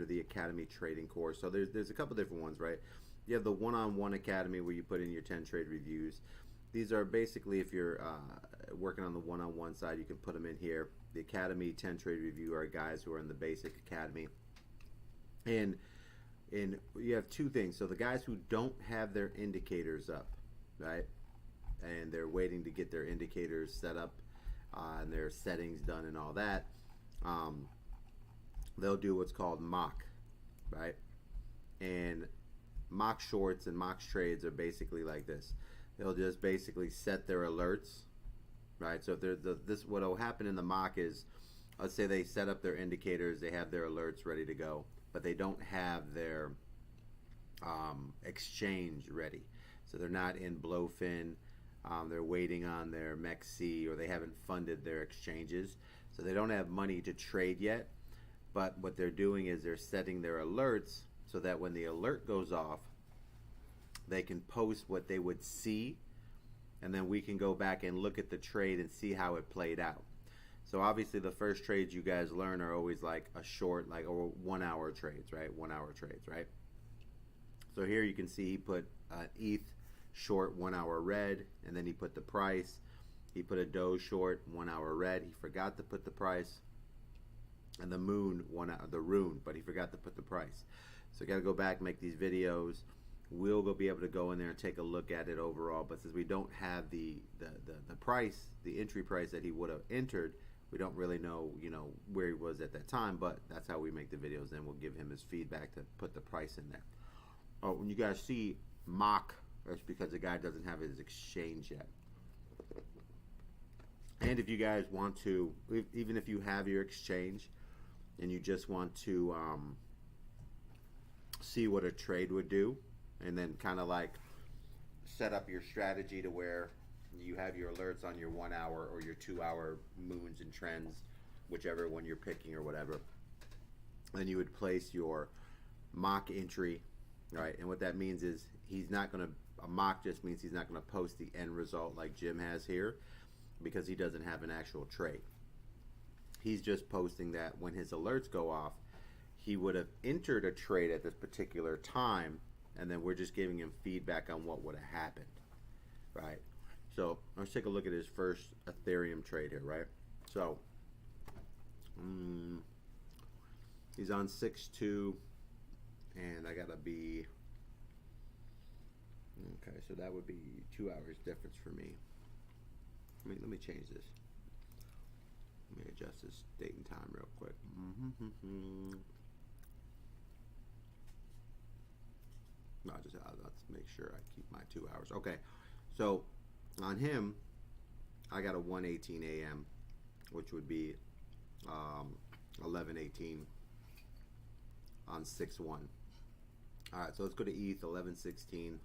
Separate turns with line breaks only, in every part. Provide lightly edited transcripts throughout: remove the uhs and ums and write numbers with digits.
under the Academy Trading Course. So there's a couple different ones, right? You have the one-on-one Academy where you put in your 10 trade reviews. These are basically, if you're working on the one-on-one side, you can put them in here. The Academy 10 trade review are guys who are in the basic academy. And you have two things. So the guys who don't have their indicators up, right? And they're waiting to get their indicators set up and their settings done and all that. They'll do what's called mock, right? And mock shorts and mock trades are basically like this. They'll just basically set their alerts, right? So if this, what will happen in the mock is, let's say they set up their indicators, they have their alerts ready to go, but they don't have their exchange ready. So they're not in Blowfin, they're waiting on their MEXC, or they haven't funded their exchanges. So they don't have money to trade yet, but what they're doing is they're setting their alerts so that when the alert goes off, they can post what they would see, and then we can go back and look at the trade and see how it played out. So obviously the first trades you guys learn are always like a short, like, or 1 hour trades, right? 1 hour trades, right? So here you can see he put an ETH short 1 hour red, and then he put the price. He put a Doge short 1 hour red. He forgot to put the price. And the moon, the rune, but he forgot to put the price. So got to go back, make these videos. We'll be able to go in there and take a look at it overall. But since we don't have the price, the entry price that he would have entered, we don't really know, where he was at that time. But that's how we make the videos. And we'll give him his feedback to put the price in there. Oh, when you guys see mock, that's because the guy doesn't have his exchange yet. And if you guys want to, even if you have your exchange and you just want to see what a trade would do, and then kind of like set up your strategy to where you have your alerts on your 1 hour or your 2 hour moons and trends, whichever one you're picking or whatever, then you would place your mock entry, right? And what that means is he's not going to, a mock just means he's not going to post the end result like Jim has here, because he doesn't have an actual trade. He's just posting that when his alerts go off, he would have entered a trade at this particular time, and then we're just giving him feedback on what would have happened, right? So let's take a look at his first Ethereum trade here, right? So he's on 6.2, and I gotta be, okay, so that would be 2 hours difference for me. Let me change this. Let me adjust this date and time real quick. No, let's make sure I keep my 2 hours. Okay, so on him, I got a 1:18 a.m., which would be 11:18 on 6/1. All right, so let's go to ETH 11:16.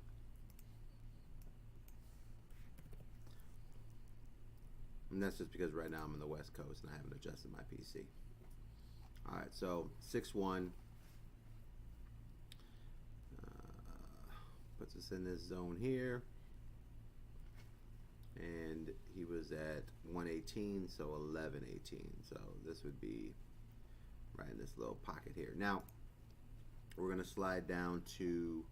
And that's just because right now I'm in the West Coast and I haven't adjusted my PC. All right, so 6/1 puts us in this zone here, and he was at 1:18, so 11:18. So this would be right in this little pocket here. Now we're gonna slide down to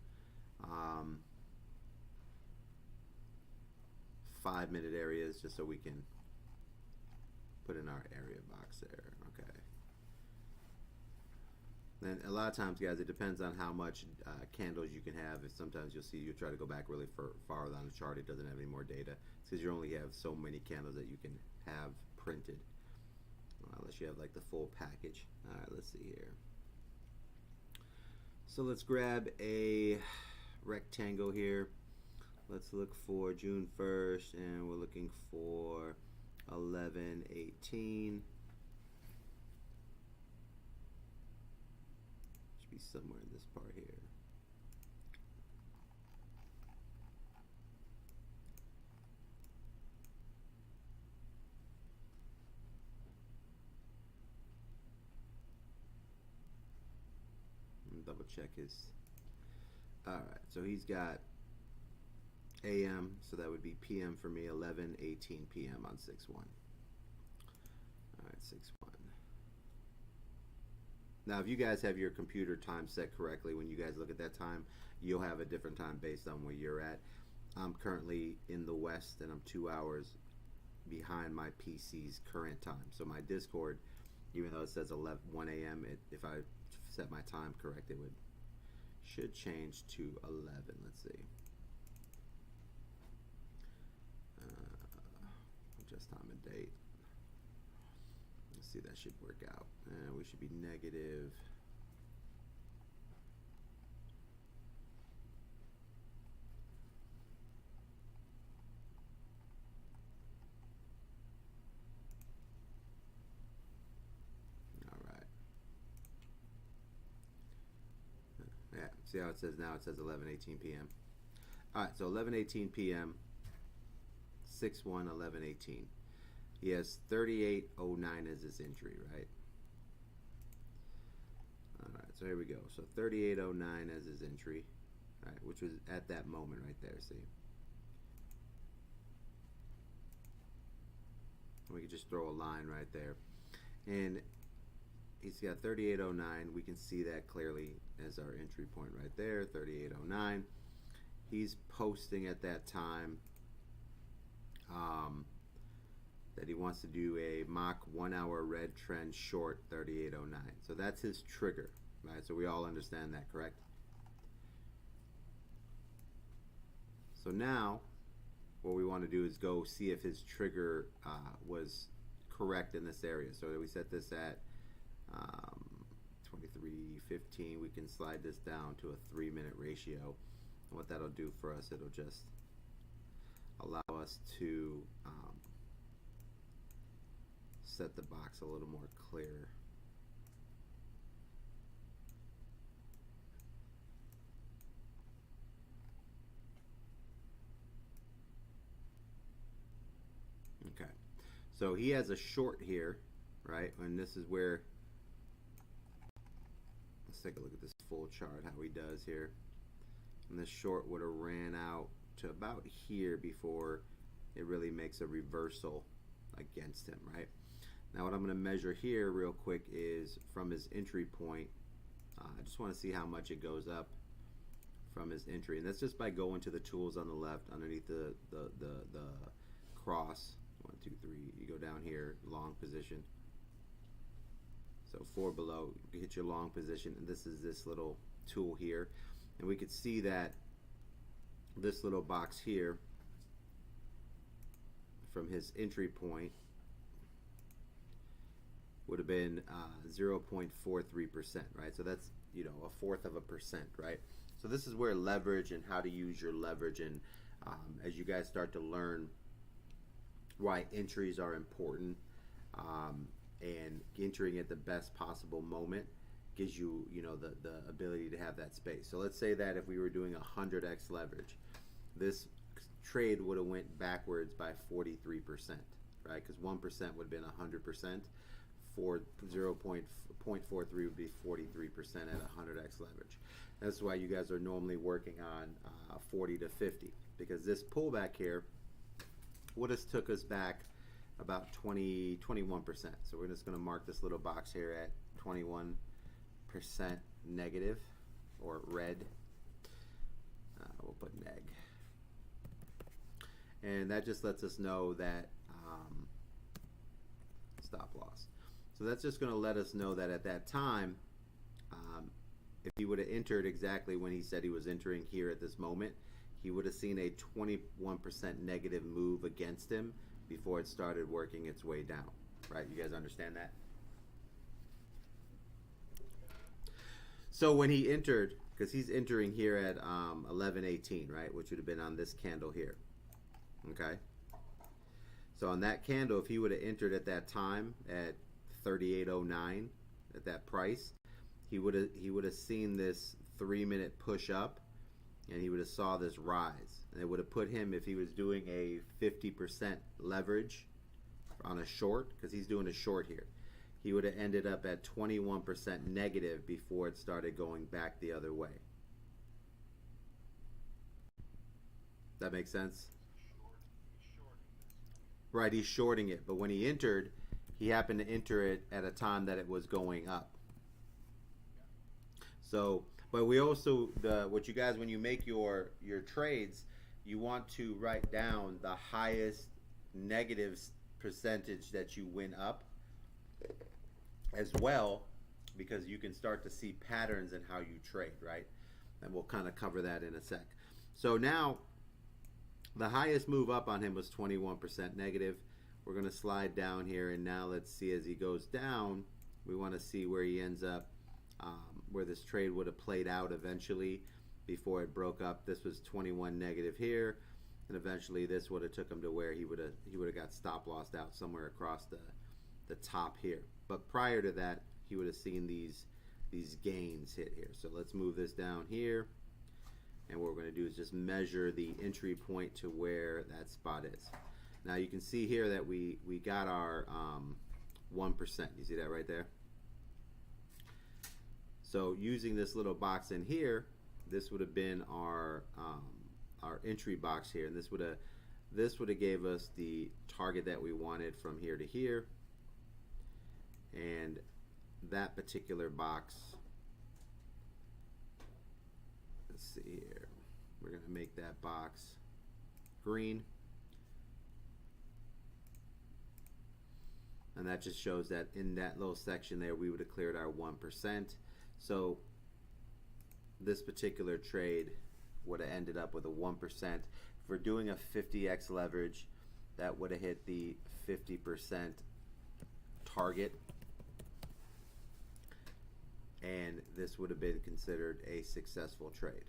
5-minute areas just so we can put in our area box there. Okay. Then a lot of times, guys, it depends on how much candles you can have. Sometimes you'll see you try to go back really far down the chart, it doesn't have any more data. It's because you only have so many candles that you can have printed, unless you have like the full package. All right, let's see here. So let's grab a rectangle here. Let's look for June 1st, and we're looking for 11:18. Should be somewhere in this part here. Double check his. All right, so he's got AM, so that would be PM for me, 11:18 PM on 6/1. All right, 6/1. Now, if you guys have your computer time set correctly, when you guys look at that time, you'll have a different time based on where you're at. I'm currently in the West, and I'm 2 hours behind my PC's current time. So my Discord, even though it says 1 a.m., if I set my time correct, it should change to 11. Let's see. Just time and date. Let's see, that should work out. We should be negative. All right. Yeah, see how it says now? It says 11:18 p.m. All right, so 11:18 p.m. 6/1/11/18. He has 3809 as his entry, right? All right, so here we go. So 3809 as his entry, right? Which was at that moment right there. See, we could just throw a line right there, and he's got 3809. We can see that clearly as our entry point right there. 3809. He's posting at that time. That he wants to do a mock 1 hour red trend short 3809. So that's his trigger, right? So we all understand that, correct? So now what we want to do is go see if his trigger was correct in this area. So we set this at 23:15. We can slide this down to a 3-minute ratio. And what that'll do for us, it'll just allow us to set the box a little more clear. Okay, so he has a short here, right? And this is where, let's take a look at this full chart, how he does here. And this short would have ran out to about here before it really makes a reversal against him, right? Now what I'm going to measure here real quick is from his entry point. I just want to see how much it goes up from his entry, and that's just by going to the tools on the left underneath the cross. 1, 2, 3. You go down here, long position. So 4 below, you hit your long position, and this is this little tool here, and we could see that this little box here from his entry point would have been 0.43%, right? So that's, you know, 1/4%, right? So this is where leverage and how to use your leverage, and as you guys start to learn why entries are important, and entering at the best possible moment gives you, you know, the ability to have that space. So let's say that if we were doing 100x leverage, this trade would have went backwards by 43%, right? Because 1% would have been 100%. For 0.43 would be 43% at 100x leverage. That's why you guys are normally working on 40 to 50, because this pullback here would have took us back about 21%. So we're just going to mark this little box here at 21% negative, or red. We'll put neg. And that just lets us know that stop loss. So that's just going to let us know that at that time, if he would have entered exactly when he said he was entering here at this moment, he would have seen a 21% negative move against him before it started working its way down. Right? You guys understand that? So when he entered, because he's entering here at 11:18, right, which would have been on this candle here. Okay? So on that candle, if he would have entered at that time at 3809 at that price, he would have seen this 3-minute push up, and he would have saw this rise, and it would have put him, if he was doing a 50% leverage on a short, because he's doing a short here, he would have ended up at 21% negative before it started going back the other way. That makes sense? Right, he's shorting it, but when he entered, he happened to enter it at a time that it was going up. So, but we also what you guys, when you make your trades, you want to write down the highest negative percentage that you win up as well, because you can start to see patterns in how you trade, right? And we'll kind of cover that in a sec. So now the highest move up on him was 21% negative. We're going to slide down here, and now let's see as he goes down. We want to see where he ends up, where this trade would have played out eventually before it broke up. This was 21 negative here, and eventually this would have took him to where he would have got stop lossed out somewhere across the top here. But prior to that, he would have seen these gains hit here. So let's move this down here, and what we're going to do is just measure the entry point to where that spot is. Now you can see here that we got our 1%. You see that right there? So using this little box in here, this would have been our entry box here, and this would have gave us the target that we wanted from here to here, and that particular box. Let's see here. We're going to make that box green. And that just shows that in that little section there, we would have cleared our 1%. So this particular trade would have ended up with a 1%. If we're doing a 50x leverage, that would have hit the 50% target. And this would have been considered a successful trade.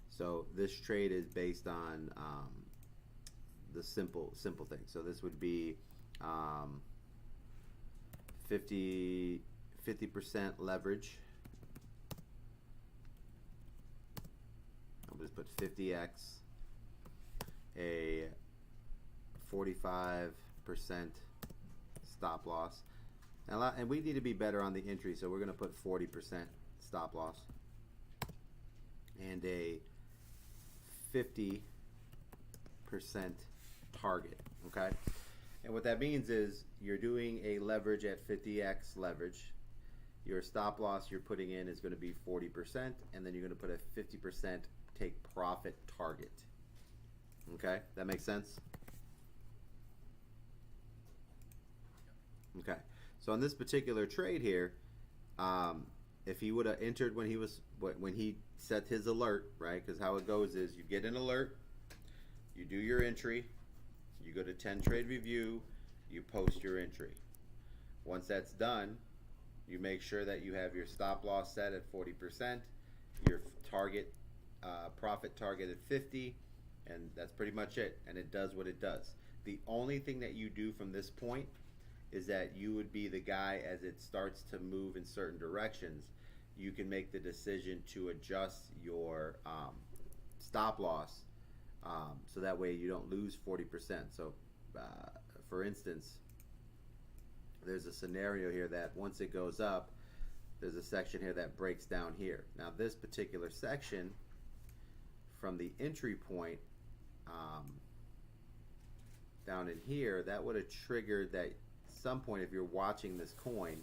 So this trade is based on the simple thing. So this would be 50% leverage. I'll just put 50x, a 45% stop loss. And we need to be better on the entry, so we're going to put 40% stop loss and a 50% target, okay? And what that means is you're doing a leverage at 50x leverage. Your stop loss you're putting in is going to be 40%, and then you're going to put a 50% take profit target. Okay, that makes sense? Okay, so on this particular trade here, if he would have entered when he set his alert, right? Because how it goes is you get an alert, you do your entry, you go to 10 trade review, you post your entry. Once that's done, you make sure that you have your stop loss set at 40%, your target profit target at 50, and that's pretty much it. And it does what it does. The only thing that you do from this point is that you would be the guy as it starts to move in certain directions. You can make the decision to adjust your stop loss so that way you don't lose 40%. So for instance, there's a scenario here that once it goes up, there's a section here that breaks down here. Now this particular section from the entry point down in here, that would have triggered that some point if you're watching this coin,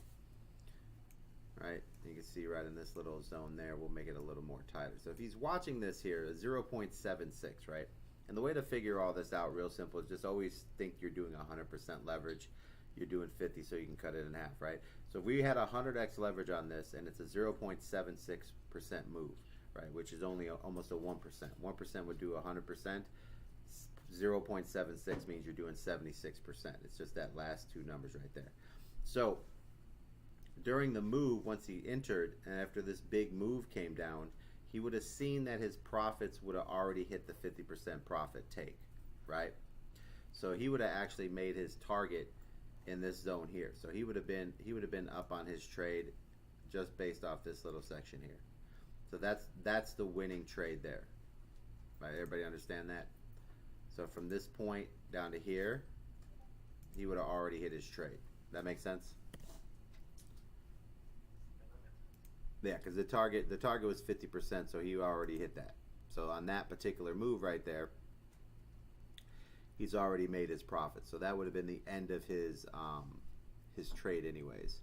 right? You can see right in this little zone there, we'll make it a little more tighter. So if he's watching this here, 0.76, right? And the way to figure all this out real simple is just always think you're doing 100% leverage. You're doing 50, so you can cut it in half, right? So if we had 100x leverage on this, and it's a 0.76% move, right, which is only almost a 1%. 1% would do 100%. 0.76 means you're doing 76%. It's just that last two numbers right there. So during the move, once he entered, and after this big move came down, he would have seen that his profits would have already hit the 50% profit take, right? So he would have actually made his target in this zone here. So he would have been up on his trade just based off this little section here. So that's the winning trade there. Right? Everybody understand that? So from this point down to here, he would have already hit his trade. That makes sense? Yeah, because the target was 50%, so he already hit that. So on that particular move right there, he's already made his profit. So that would have been the end of his trade anyways.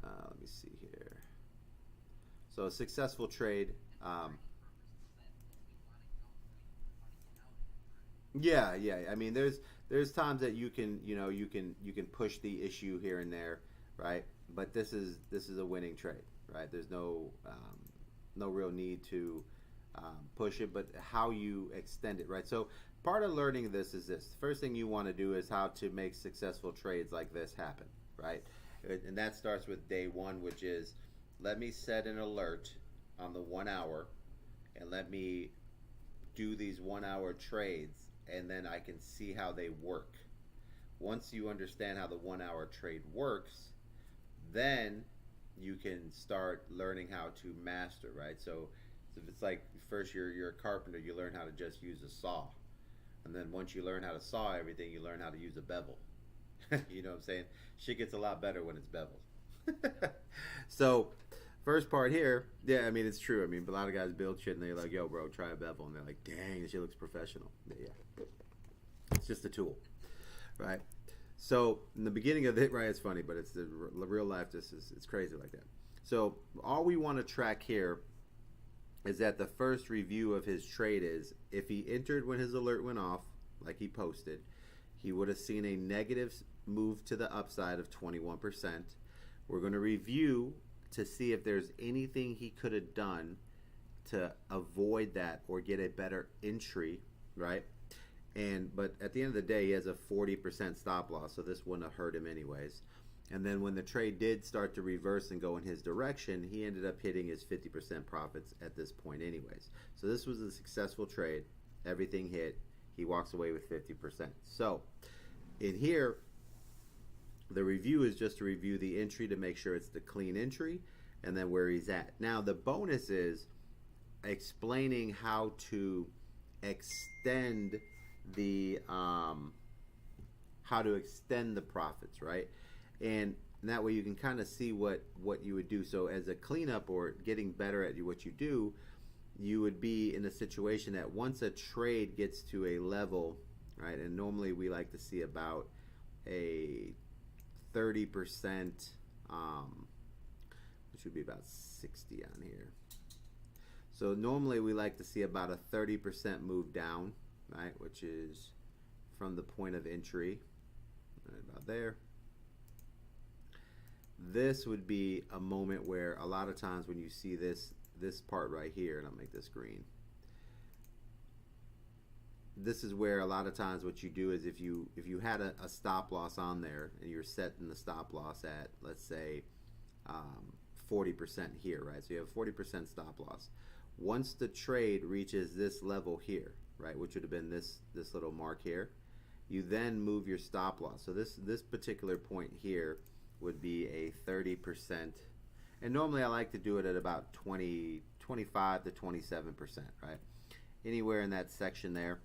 Let me see here. So a successful trade. Yeah, yeah. I mean, there's times that you can you can push the issue here and there, right? But this is a winning trade, right? There's no real need to push it, but how you extend it, right? So part of learning this is this. First thing you want to do is how to make successful trades like this happen, right? And that starts with day one, which is let me set an alert on the 1 hour, and let me do these 1 hour trades, and then I can see how they work. Once you understand how the 1 hour trade works, then you can start learning how to master, right? So if it's like first you're a carpenter, you learn how to just use a saw, and then once you learn how to saw everything, you learn how to use a bevel. You know what I'm saying? Shit gets a lot better when it's beveled. So first part here, yeah, I mean it's true. I mean a lot of guys build shit and they're like, "Yo, bro, try a bevel," and they're like, "Dang, this shit looks professional." Yeah, it's just a tool, right? So in the beginning of it, right, it's funny, but it's the real life. It's crazy like that. So all we want to track here is that the first review of his trade is if he entered when his alert went off, like he posted, he would have seen a negative move to the upside of 21%. We're going to review to see if there's anything he could have done to avoid that or get a better entry, right? But at the end of the day, he has a 40% stop loss, so this wouldn't have hurt him anyways. And then when the trade did start to reverse and go in his direction, he ended up hitting his 50% profits at this point anyways. So this was a successful trade. Everything hit. He walks away with 50%. So in here, the review is just to review the entry to make sure it's the clean entry and then where he's at. Now the bonus is explaining how to extend the profits, right? And that way you can kind of see what you would do. So as a cleanup or getting better at what you do, you would be in a situation that once a trade gets to a level, right? And normally we like to see about a 30%, which would be about 60 on here. So normally we like to see about a 30% move down, right? Which is from the point of entry, right about there. This would be a moment where a lot of times when you see this part right here, and I'll make this green. This is where a lot of times what you do is if you had a stop loss on there and you're setting the stop loss at, let's say 40% here, right? So you have 40% stop loss. Once the trade reaches this level here, right, which would have been this little mark here, you then move your stop loss. So this particular point here would be a 30%, and normally I like to do it at about 25 to 27%, right? Anywhere in that section there.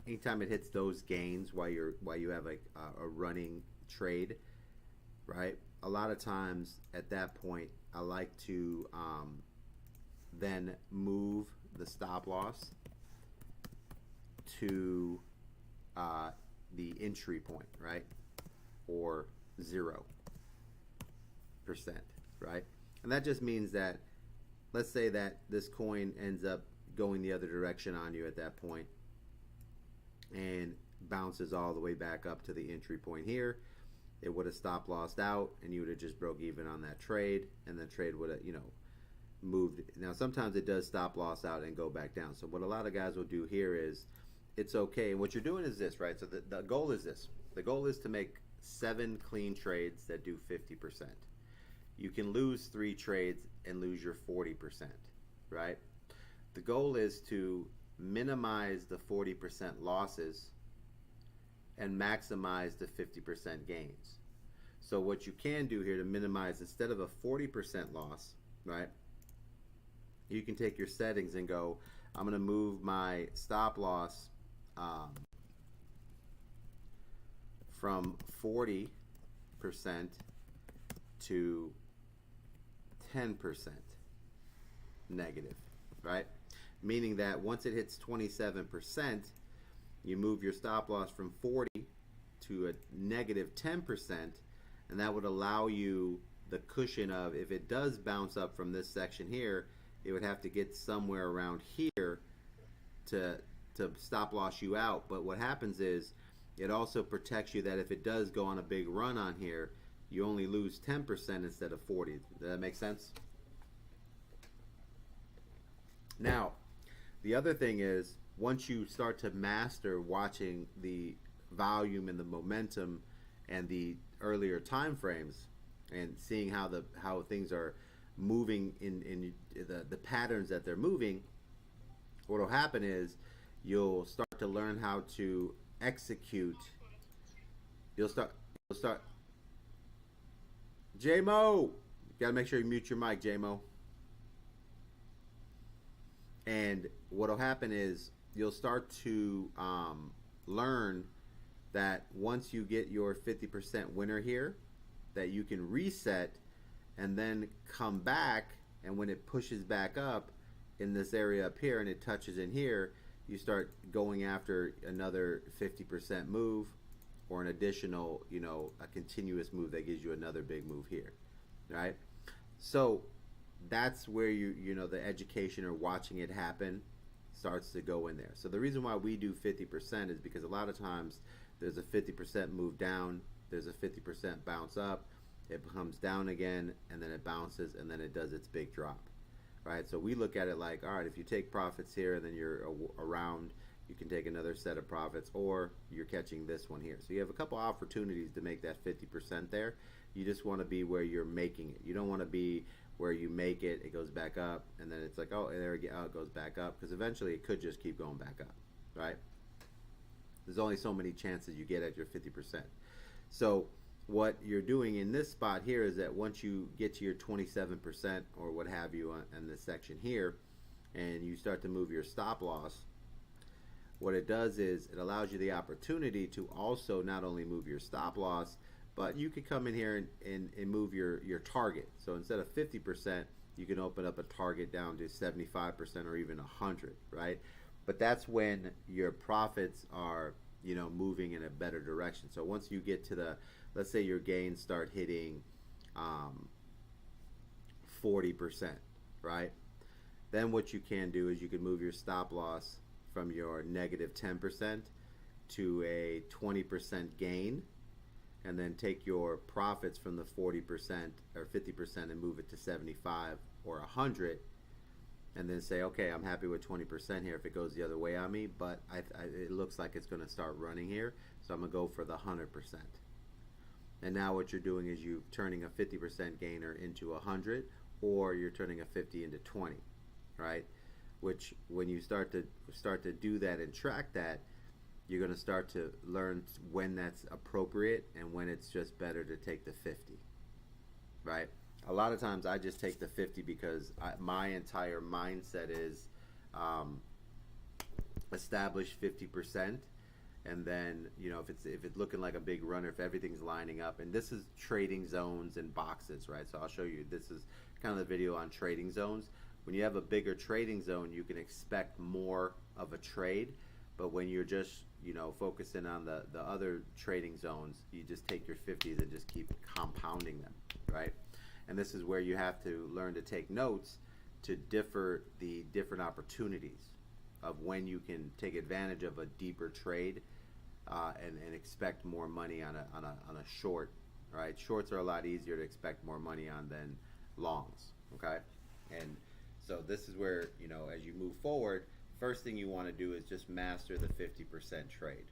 Anytime it hits those gains while you have a running trade, right? A lot of times at that point, I like to then move the stop loss to the entry point, right? Or 0%, right? And that just means that, let's say that this coin ends up going the other direction on you at that point and bounces all the way back up to the entry point here. It would have stop lossed out and you would have just broke even on that trade, and the trade would have, moved. Now sometimes it does stop loss out and go back down. So what a lot of guys will do here is, it's okay. And what you're doing is this, right? So the goal is this. The goal is to make 7 clean trades that do 50%. You can lose 3 trades and lose your 40%, right? The goal is to minimize the 40% losses and maximize the 50% gains. So what you can do here to minimize, instead of a 40% loss, right? You can take your settings and go, I'm going to move my stop loss from 40% to 10% negative, right? Meaning that once it hits 27%, you move your stop loss from 40 to a negative 10%, and that would allow you the cushion of, if it does bounce up from this section here, it would have to get somewhere around here to stop loss you out. But what happens is it also protects you that if it does go on a big run on here, you only lose 10% instead of 40. Does that make sense? Now, the other thing is, once you start to master watching the volume and the momentum and the earlier time frames and seeing how things are moving in the patterns that they're moving, what will happen is you'll start to learn how to execute. You'll start J-Mo, you gotta make sure you mute your mic, J-Mo. And what'll happen is you'll start to learn that once you get your 50% winner here, that you can reset and then come back, and when it pushes back up in this area up here and it touches in here, you start going after another 50% move, or an additional, a continuous move that gives you another big move here, right? So that's where the education or watching it happen starts to go in there. So the reason why we do 50% is because a lot of times there's a 50% move down, there's a 50% bounce up, it comes down again, and then it bounces, and then it does its big drop, right? So we look at it like, all right, if you take profits here and then you're around, you can take another set of profits, or you're catching this one here. So you have a couple opportunities to make that 50% there. You just want to be where you're making it. You don't want to be where you make it, it goes back up, and then it's like, oh, there again, oh, it goes back up, because eventually it could just keep going back up, right? There's only so many chances you get at your 50%. So what you're doing in this spot here is that once you get to your 27% or what have you in this section here, and you start to move your stop loss, what it does is it allows you the opportunity to also not only move your stop loss, but you could come in here and move your target. So instead of 50%, you can open up a target down to 75% or even 100, right? But that's when your profits are, moving in a better direction. So once you get to the, let's say your gains start hitting 40%, right? Then what you can do is you can move your stop loss from your negative 10% to a 20% gain, and then take your profits from the 40% or 50% and move it to 75 or 100, and then say, okay, I'm happy with 20% here if it goes the other way on me, but it looks like it's going to start running here, so I'm going to go for the 100%. And now what you're doing is you're turning a 50% gainer into 100, or you're turning a 50 into 20, right? Which, when you start to do that and track that, you're going to start to learn when that's appropriate and when it's just better to take the 50, right? A lot of times I just take the 50 because my entire mindset is establish 50%, and then if it's looking like a big runner, if everything's lining up, and this is trading zones and boxes, right? So I'll show you, this is kind of the video on trading zones. When you have a bigger trading zone, you can expect more of a trade, but when you're just focusing on the other trading zones, you just take your 50s and just keep compounding them, right? And this is where you have to learn to take notes to differ the different opportunities of when you can take advantage of a deeper trade and expect more money on a short, right? Shorts are a lot easier to expect more money on than longs, okay? And so this is where, as you move forward, first thing you want to do is just master the 50% trade,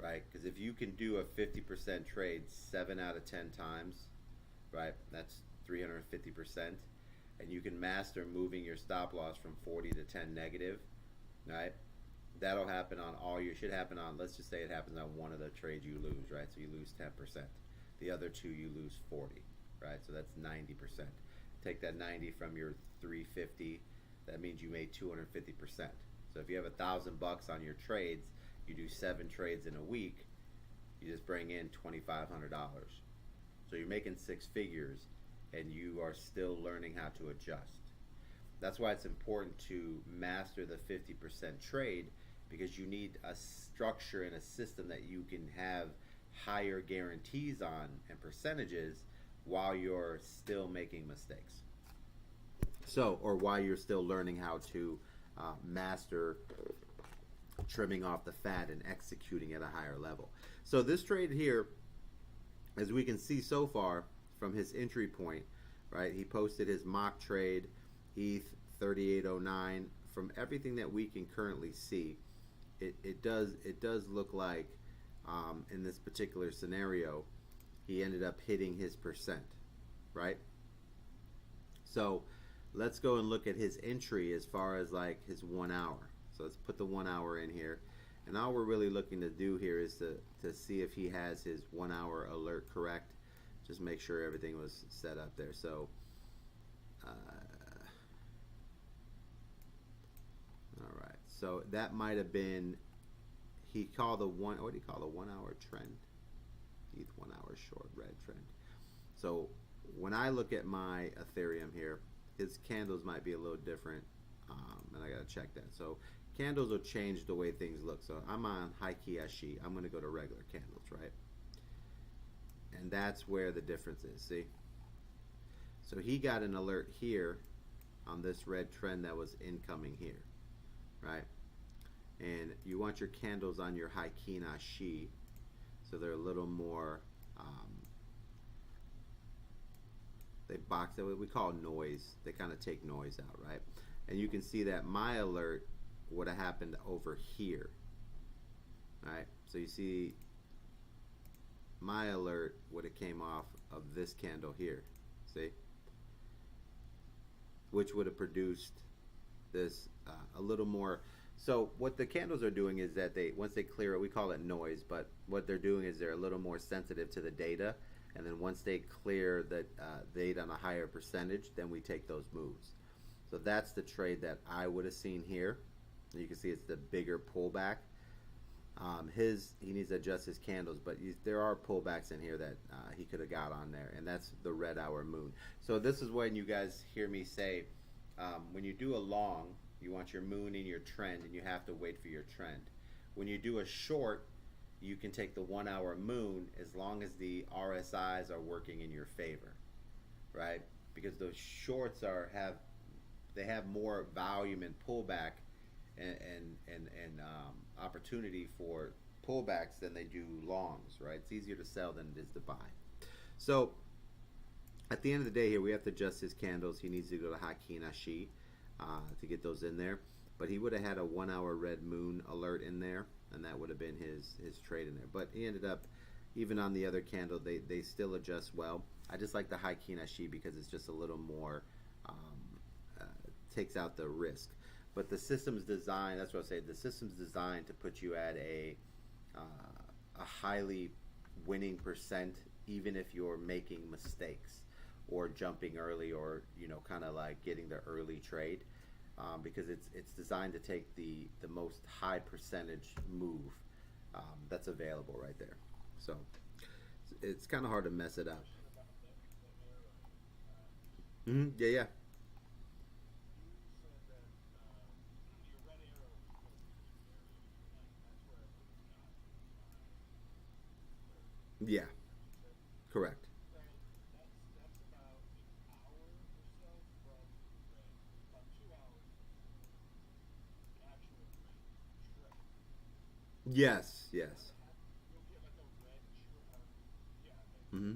right? Because if you can do a 50% trade 7 out of 10 times, right, that's 350%, and you can master moving your stop loss from 40 to 10 negative, right? That'll happen on should happen on, let's just say it happens on one of the trades you lose, right? So you lose 10%. The other two you lose 40, right? So that's 90%. Take that 90 from your 350, that means you made 250%. So if you have $1,000 on your trades, you do 7 trades in a week, you just bring in $2,500. So you're making 6 figures, and you are still learning how to adjust. That's why it's important to master the 50% trade, because you need a structure and a system that you can have higher guarantees on and percentages, while you're still making mistakes. So, or while you're still learning how to master trimming off the fat and executing at a higher level. So this trade here, as we can see so far from his entry point, right? He posted his mock trade, ETH 3809. From everything that we can currently see, it does look like in this particular scenario, he ended up hitting his percent, right? So let's go and look at his entry as far as like his 1 hour. So let's put the 1 hour in here. And all we're really looking to do here is to see if he has his 1 hour alert correct. Just make sure everything was set up there. So, all right. So that might have been, he called the one, what do you call the 1 hour trend? ETH 1 hour short red trend. So when I look at my Ethereum here, his candles might be a little different, and I gotta check that. So candles will change the way things look. So I'm on Heikki Ashi. I'm gonna go to regular candles, right? And that's where the difference is. See? So he got an alert here on this red trend that was incoming here, right? And you want your candles on your Heikki Ashi, so they're a little more. They box it. We call noise. They kind of take noise out, right? And you can see that my alert would have happened over here, right? So you see my alert would have came off of this candle here, see? Which would have produced this a little more. So what the candles are doing is that once they clear it, we call it noise, but what they're doing is they're a little more sensitive to the data. And then once they clear the data on a higher percentage, then we take those moves. So that's the trade that I would have seen here. You can see it's the bigger pullback. He needs to adjust his candles, but there are pullbacks in here that he could have got on there, and that's the red hour moon. So this is when you guys hear me say, when you do a long, you want your moon in your trend, and you have to wait for your trend. When you do a short, you can take the 1 hour moon as long as the RSIs are working in your favor, right? Because those shorts have more volume and pullback and opportunity for pullbacks than they do longs, right? It's easier to sell than it is to buy. So at the end of the day here, we have to adjust his candles. He needs to go to Heikki Ashi to get those in there. But he would have had a 1 hour red moon alert in there, and that would have been his trade in there. But he ended up, even on the other candle, they still adjust well. I just like the Heikki Ashi because it's just a little more, takes out the risk. But the system's designed, that's what I say, the system's designed to put you at a highly winning percent, even if you're making mistakes or jumping early, or kind of like getting the early trade. Because it's designed to take the most high percentage move that's available right there. So it's kind of hard to mess it up. Yeah. Yeah, correct. Yes, yes. hmm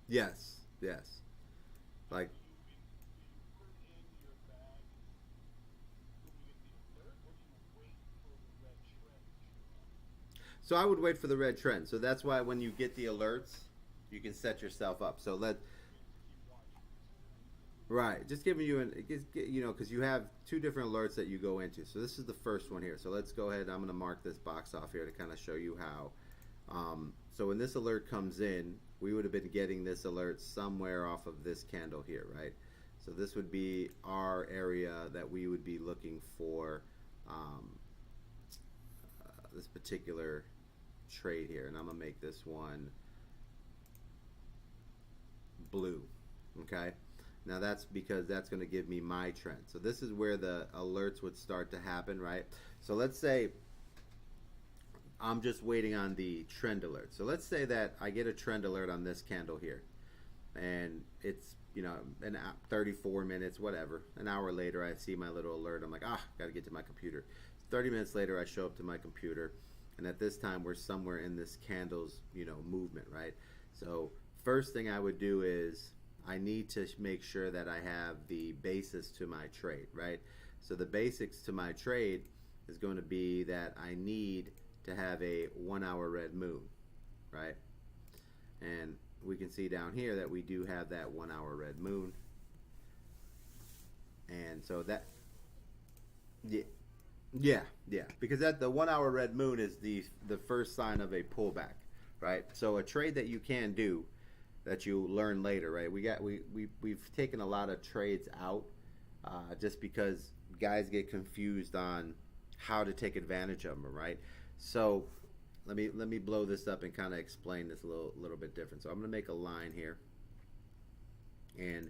Yes, yes. Like, so I would wait for the red trend. So that's why when you get the alerts, you can set yourself up. So right, just giving you because you have two different alerts that you go into. So this is the first one here. So let's go ahead. I'm going to mark this box off here to kind of show you how. So when this alert comes in, we would have been getting this alert somewhere off of this candle here, right? So this would be our area that we would be looking for this particular trade here. And I'm going to make this one blue, okay? Now that's because that's going to give me my trend. So this is where the alerts would start to happen, right? So let's say I'm just waiting on the trend alert. So let's say that I get a trend alert on this candle here, and it's, you know, 34 minutes, whatever. An hour later, I see my little alert. I'm like, got to get to my computer. 30 minutes later, I show up to my computer, and at this time, we're somewhere in this candle's, you know, movement, right? So first thing I would do is I need to make sure that I have the basis to my trade, right? So the basics to my trade is going to be that I need to have a 1 hour red moon, right? And we can see down here that we do have that 1 hour red moon. And so that, yeah, because that the 1 hour red moon is the first sign of a pullback, right? So a trade that you can do that you learn later, right? We've taken a lot of trades out just because guys get confused on how to take advantage of them, right? So let me blow this up and kind of explain this a little bit different. So I'm going to make a line here, and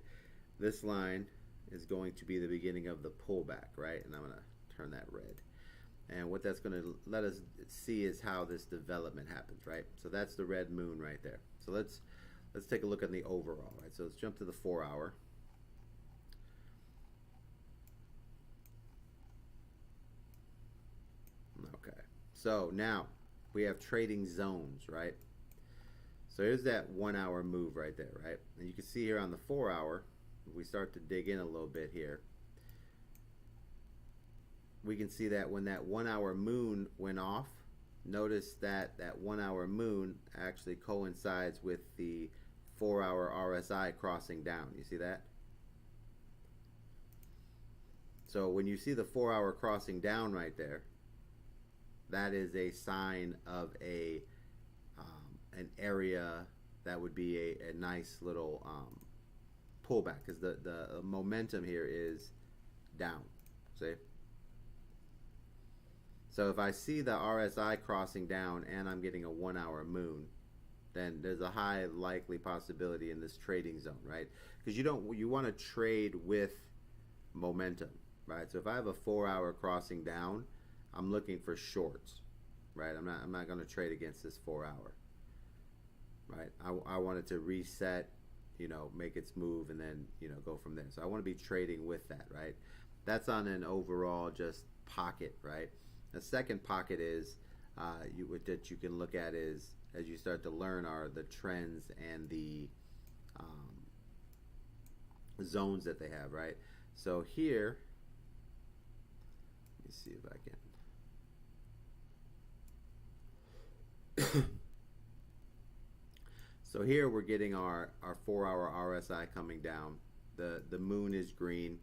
this line is going to be the beginning of the pullback, right? And I'm going to turn that red. And what that's going to let us see is how this development happens, right? So that's the red moon right there. So let's take a look at the overall, right? So let's jump to the 4 hour. Okay. So now we have trading zones, right? So here's that 1 hour move right there, right? And you can see here on the 4 hour, if we start to dig in a little bit here, we can see that when that 1 hour moon went off, notice that that 1 hour moon actually coincides with the 4 hour RSI crossing down. You see that? So when you see the 4 hour crossing down right there, that is a sign of an area that would be a nice little pullback, because the momentum here is down. See? So if I see the RSI crossing down and I'm getting a 1 hour moon, then there's a high likely possibility in this trading zone, right? Because you want to trade with momentum, right? So if I have a 4 hour crossing down, I'm looking for shorts, right? I'm not going to trade against this 4 hour, right? I want it to reset, you know, make its move, and then, you know, go from there. So I want to be trading with that, right? That's on an overall just pocket, right? The second pocket is that you can look at is, as you start to learn, are the trends and the zones that they have, right? So here, let me see if I can. So here we're getting our 4 hour RSI coming down. The moon is green.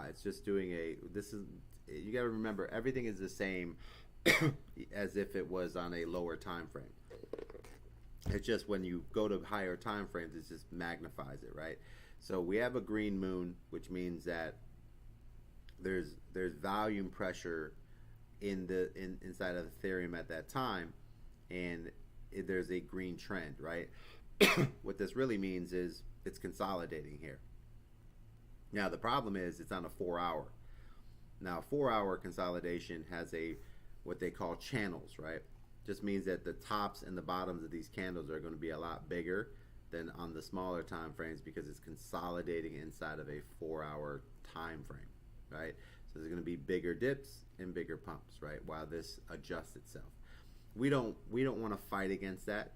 It's just doing you got to remember, everything is the same as if it was on a lower time frame. It's just when you go to higher time frames, it just magnifies it, right? So we have a green moon, which means that there's volume pressure inside of Ethereum at that time, and there's a green trend, right? What this really means is it's consolidating here. Now the problem is it's on a 4 hour. Now 4 hour consolidation has what they call channels, right? Just means that the tops and the bottoms of these candles are going to be a lot bigger than on the smaller time frames, because it's consolidating inside of a 4 hour time frame, right? So there's going to be bigger dips and bigger pumps, right, while this adjusts itself. We don't want to fight against that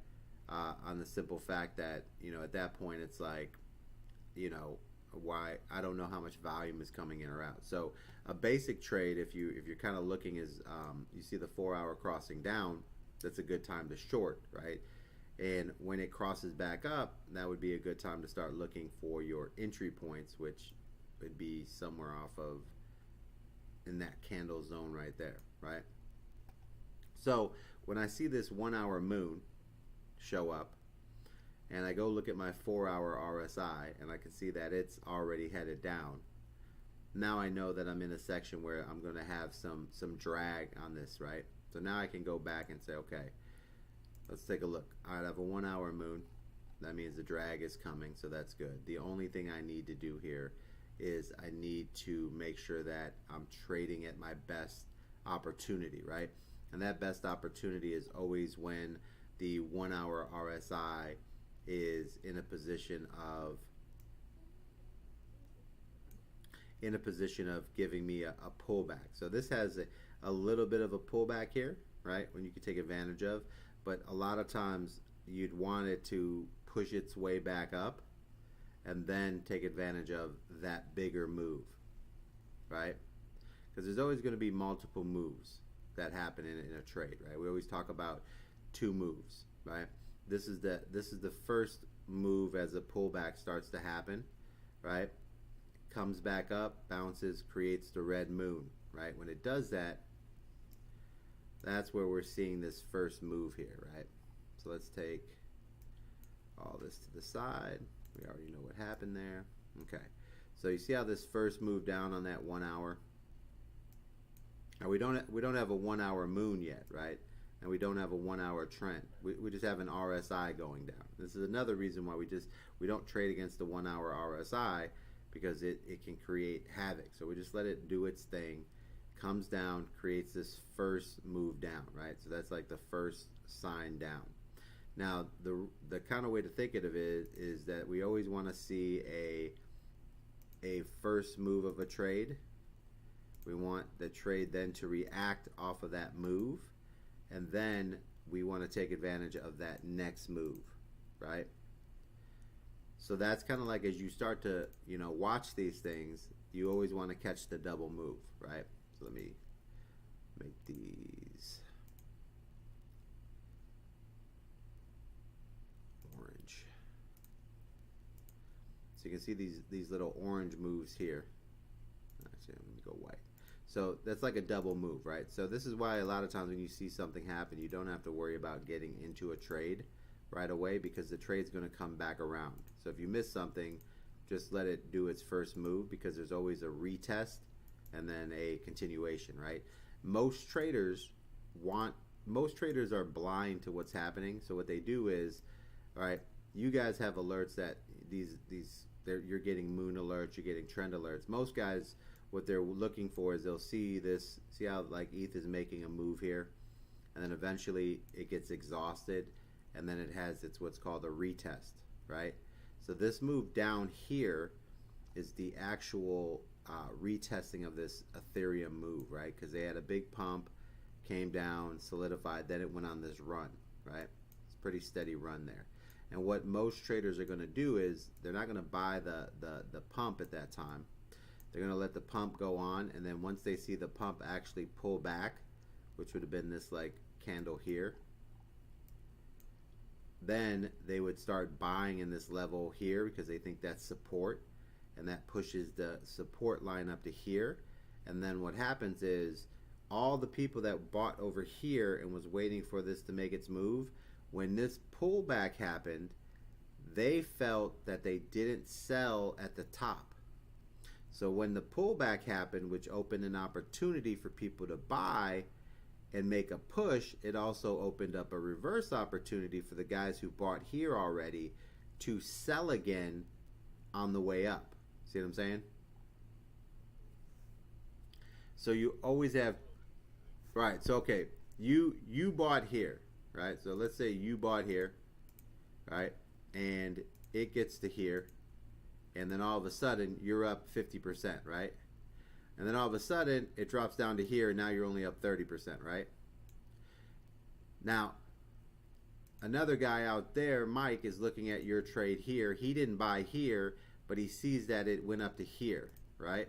on the simple fact that, you know, at that point it's like, you know, why, I don't know how much volume is coming in or out. So a basic trade, if you're kind of looking, is you see the 4 hour crossing down, that's a good time to short, right? And when it crosses back up, that would be a good time to start looking for your entry points, which would be somewhere off of in that candle zone right there, right? So when I see this 1 hour moon show up, and I go look at my 4 hour RSI, and I can see that it's already headed down, now I know that I'm in a section where I'm going to have some drag on this, right? So now I can go back and say, okay, let's take a look. All right, I have a 1 hour moon. That means the drag is coming, so that's good. The only thing I need to do here is I need to make sure that I'm trading at my best opportunity, right? And that best opportunity is always when the 1 hour RSI is in a position of giving me a pullback. So this has a little bit of a pullback here, right, when you can take advantage of, but a lot of times you'd want it to push its way back up and then take advantage of that bigger move, right? Because there's always going to be multiple moves that happen in a trade, right? We always talk about two moves, right? This is the first move as a pullback starts to happen, right? Comes back up, bounces, creates the red moon, right? When it does that, that's where we're seeing this first move here, right? So let's take all this to the side. We already know what happened there. Okay, so you see how this first move down on that 1 hour? Now we don't have a 1 hour moon yet, right? And we don't have a 1 hour trend. We just have an RSI going down. This is another reason why we don't trade against the 1 hour RSI, because it can create havoc. So we just let it do its thing, comes down, creates this first move down, right? So that's like the first sign down. Now the kind of way to think of it is that we always want to see a first move of a trade. We want the trade then to react off of that move, and then we want to take advantage of that next move, right? So that's kind of like, as you start to, watch these things, you always want to catch the double move, right? So let me make these orange. So you can see these little orange moves here. Actually, let me go white. So that's like a double move, right? So this is why a lot of times when you see something happen, you don't have to worry about getting into a trade right away, because the trade's going to come back around. So if you miss something, just let it do its first move, because there's always a retest and then a continuation, right? Most traders are blind to what's happening. So what they do is, all right, you guys have alerts that you're getting moon alerts, you're getting trend alerts. Most guys, what they're looking for is they'll see how like ETH is making a move here, and then eventually it gets exhausted, and then it has what's called a retest, right? So this move down here is the actual retesting of this Ethereum move, right? Because they had a big pump, came down, solidified, then it went on this run, right? It's a pretty steady run there. And what most traders are going to do is they're not going to buy the pump at that time. They're going to let the pump go on, and then once they see the pump actually pull back, which would have been this like candle here, then they would start buying in this level here, because they think that's support, and that pushes the support line up to here. And then what happens is all the people that bought over here and was waiting for this to make its move, when this pullback happened, they felt that they didn't sell at the top. So when the pullback happened, which opened an opportunity for people to buy and make a push, it also opened up a reverse opportunity for the guys who bought here already to sell again on the way up. See what I'm saying? So you always have, right, so okay, you bought here, right? So let's say you bought here, right? And it gets to here, and then all of a sudden you're up 50%, right? And then all of a sudden it drops down to here, and now you're only up 30%, right? Now, another guy out there, Mike, is looking at your trade here. He didn't buy here, but he sees that it went up to here, right?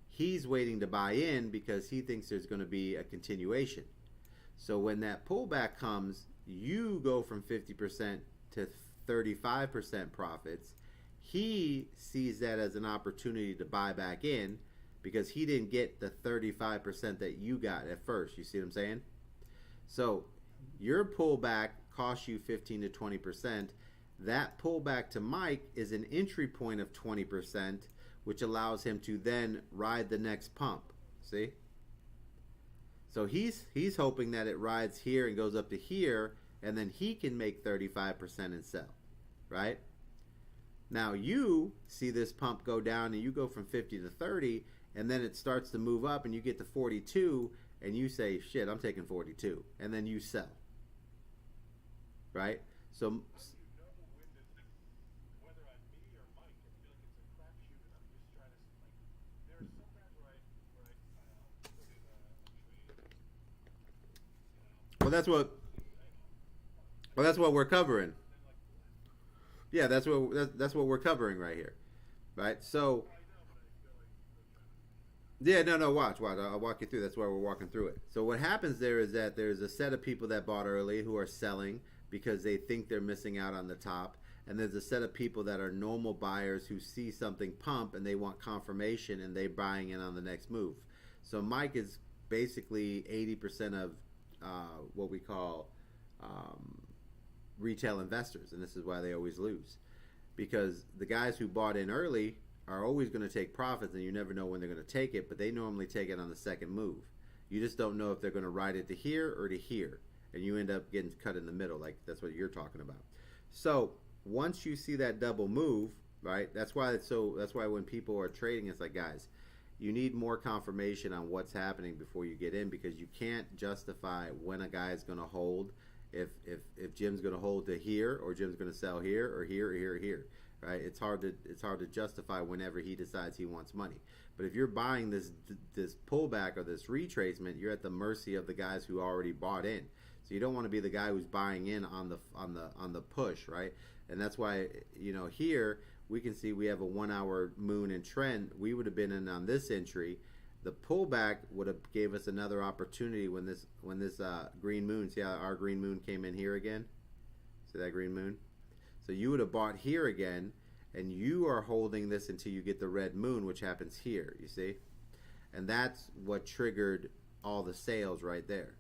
He's waiting to buy in because he thinks there's going to be a continuation. So when that pullback comes, you go from 50% to 35% profits. He sees that as an opportunity to buy back in, because he didn't get the 35% that you got at first. You see what I'm saying? So your pullback costs you 15 to 20%. That pullback to Mike is an entry point of 20%, which allows him to then ride the next pump. See? So he's hoping that it rides here and goes up to here, and then he can make 35% and sell, right? Now you see this pump go down, and you go from 50 to 30, and then it starts to move up, and you get to 42, and you say, shit, I'm taking 42, and then you sell, right? So well, that's what we're covering. Yeah, that's what we're covering right here, right? So yeah, no, watch. I'll walk you through. That's why we're walking through it. So what happens there is that there's a set of people that bought early who are selling because they think they're missing out on the top, and there's a set of people that are normal buyers who see something pump and they want confirmation and they're buying in on the next move. So Mike is basically 80% of what we call um, retail investors, and this is why they always lose because the guys who bought in early are always going to take profits, and you never know when they're going to take it, but they normally take it on the second move. You just don't know if they're going to ride it to here or to here, and you end up getting cut in the middle, like that's what you're talking about. So once you see that double move, right? That's why it's so. That's why when people are trading, it's like, guys, you need more confirmation on what's happening before you get in because you can't justify when a guy is going to hold. If Jim's going to hold to here or Jim's going to sell here or here or here or here, right? It's hard to justify whenever he decides he wants money. But if you're buying this pullback or this retracement, you're at the mercy of the guys who already bought in. So you don't want to be the guy who's buying in on the push, right? And that's why here we can see we have a 1 hour moon and trend. We would have been in on this entry. The pullback would have gave us another opportunity when this green moon. See how our green moon came in here again? See that green moon? So you would have bought here again, and you are holding this until you get the red moon, which happens here, you see? And that's what triggered all the sales right there.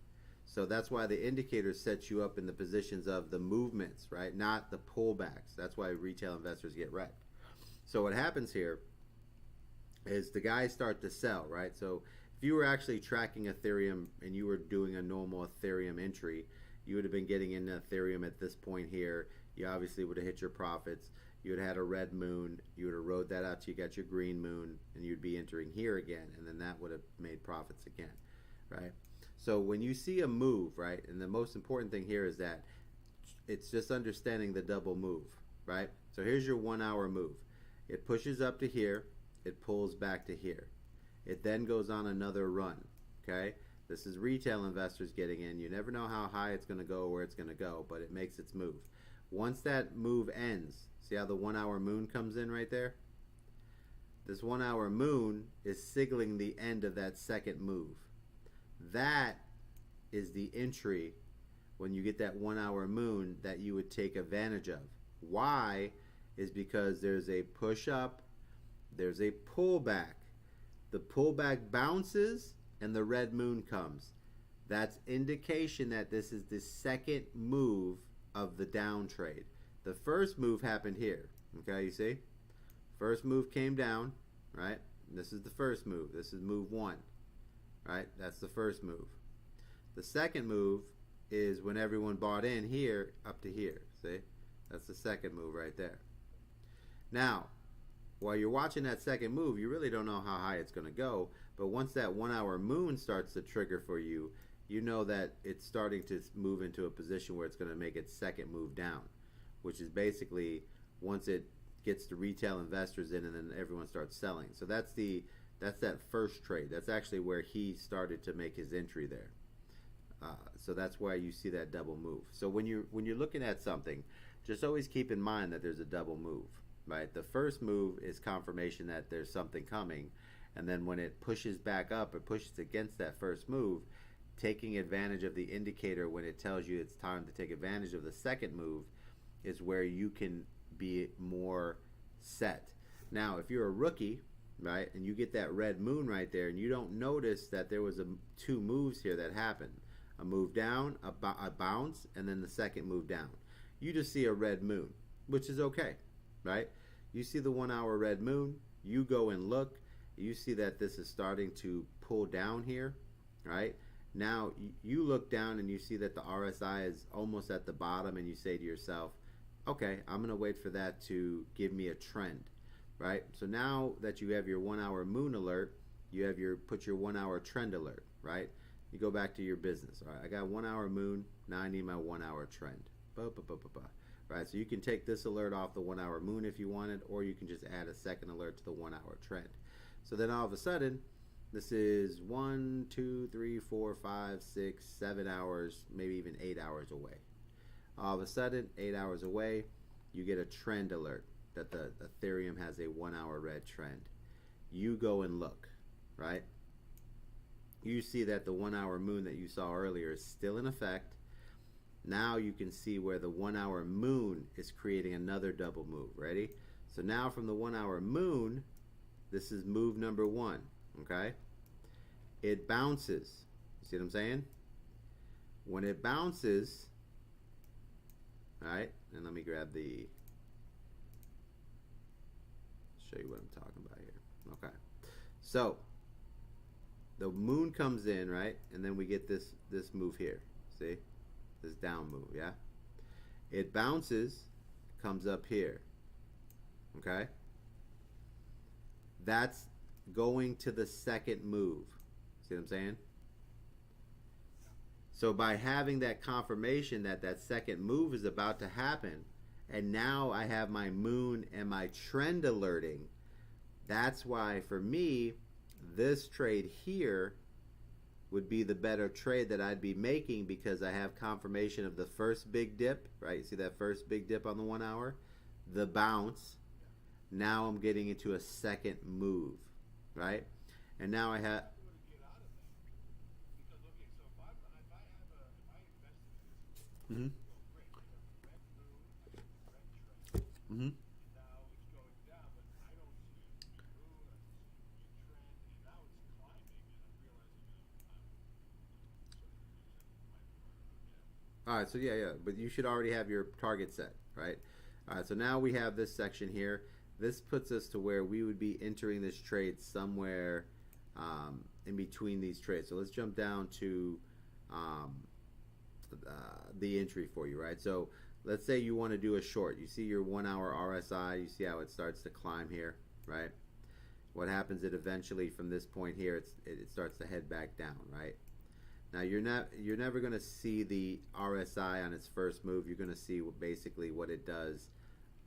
So that's why the indicator sets you up in the positions of the movements, right? Not the pullbacks. That's why retail investors get wrecked. So what happens here is the guys start to sell, right? So if you were actually tracking Ethereum and you were doing a normal Ethereum entry, you would have been getting into Ethereum at this point here. You obviously would have hit your profits. You would have had a red moon. You would have rode that out till you got your green moon, and you'd be entering here again, and then that would have made profits again, right? So when you see a move, right, and the most important thing here is that it's just understanding the double move, right? So here's your 1 hour move. It pushes up to here. It pulls back to here. It then goes on another run, okay? This is retail investors getting in. You never know how high it's going to go or where it's going to go, but it makes its move. Once that move ends, see how the 1 hour moon comes in right there? This 1 hour moon is signaling the end of that second move. That is the entry when you get that 1 hour moon that you would take advantage of. Why? Is because there's a push up, there's a pullback. The pullback bounces and the red moon comes. That's indication that this is the second move of the down trade. The first move happened here. Okay, you see? First move came down, right? This is the first move. This is move one, right? That's the first move. The second move is when everyone bought in here up to here. See? That's the second move right there. Now, while you're watching that second move, you really don't know how high it's going to go. But once that 1 hour moon starts to trigger for you, you know that it's starting to move into a position where it's going to make its second move down, which is basically once it gets the retail investors in and then everyone starts selling. So that's that first trade. That's actually where he started to make his entry there. So that's why you see that double move. So when you're looking at something, just always keep in mind that there's a double move. Right, the first move is confirmation that there's something coming, and then when it pushes back up, it pushes against that first move, taking advantage of the indicator when it tells you it's time to take advantage of the second move is where you can be more set. Now, if you're a rookie, right, and you get that red moon right there, and you don't notice that there was two moves here that happened, a move down, a bounce, and then the second move down. You just see a red moon, which is okay. Right? You see the 1 hour red moon, you go and look, you see that this is starting to pull down here, right? Now you look down and you see that the RSI is almost at the bottom and you say to yourself, okay, I'm going to wait for that to give me a trend, right? So now that you have your 1 hour moon alert, you have put your 1 hour trend alert, right? You go back to your business. All right, I got 1 hour moon. Now I need my 1 hour trend. Right, so you can take this alert off the 1 hour moon if you wanted, or you can just add a second alert to the 1 hour trend. So then all of a sudden, this is 1, 2, 3, 4, 5, 6, 7 hours, maybe even 8 hours away. All of a sudden, 8 hours away, you get a trend alert that the Ethereum has a 1 hour red trend. You go and look, right? You see that the 1 hour moon that you saw earlier is still in effect. Now you can see where the 1 hour moon is creating another double move. Ready? So now from the 1 hour moon, this is move number 1, okay? It bounces. You see what I'm saying? When it bounces, all right, and let me grab the, show you what I'm talking about here. Okay. So the moon comes in, right? And then we get this move here. See? This down move, yeah? It bounces, comes up here. Okay? That's going to the second move. See what I'm saying? So by having that confirmation that that second move is about to happen, and now I have my moon and my trend alerting, that's why for me, this trade here would be the better trade that I'd be making, because I have confirmation of the first big dip, right? See that first big dip on the 1 hour? The bounce. Now I'm getting into a second move, right? And now I have... Mm-hmm. Mm-hmm. All right, so yeah, but you should already have your target set, right? All right, so now we have this section here. This puts us to where we would be entering this trade somewhere in between these trades. So let's jump down to the entry for you, right? So let's say you want to do a short. You see your 1 hour RSI. You see how it starts to climb here, right? What happens is eventually from this point here, it starts to head back down, right? Now you're never going to see the RSI on its first move. You're going to see basically what it does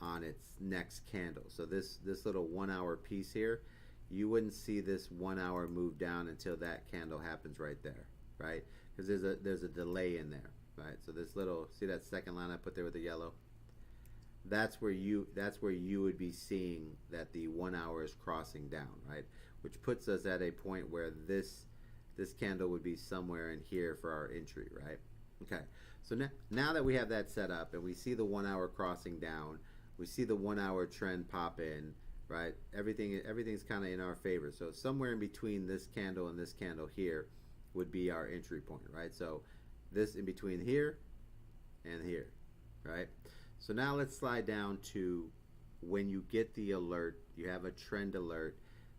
on its next candle. So this little 1 hour piece here, you wouldn't see this 1 hour move down until that candle happens right there, right? Because there's a delay in there, right? So this little, see that second line I put there with the yellow? That's where you would be seeing that the 1 hour is crossing down, right? Which puts us at a point where this candle would be somewhere in here for our entry, right? Okay, so now that we have that set up and we see the 1 hour crossing down, we see the 1 hour trend pop in, right? Everything's kind of in our favor. So somewhere in between this candle and this candle here would be our entry point, right? So this in between here and here, right? So now let's slide down to when you get the alert, you have a trend alert,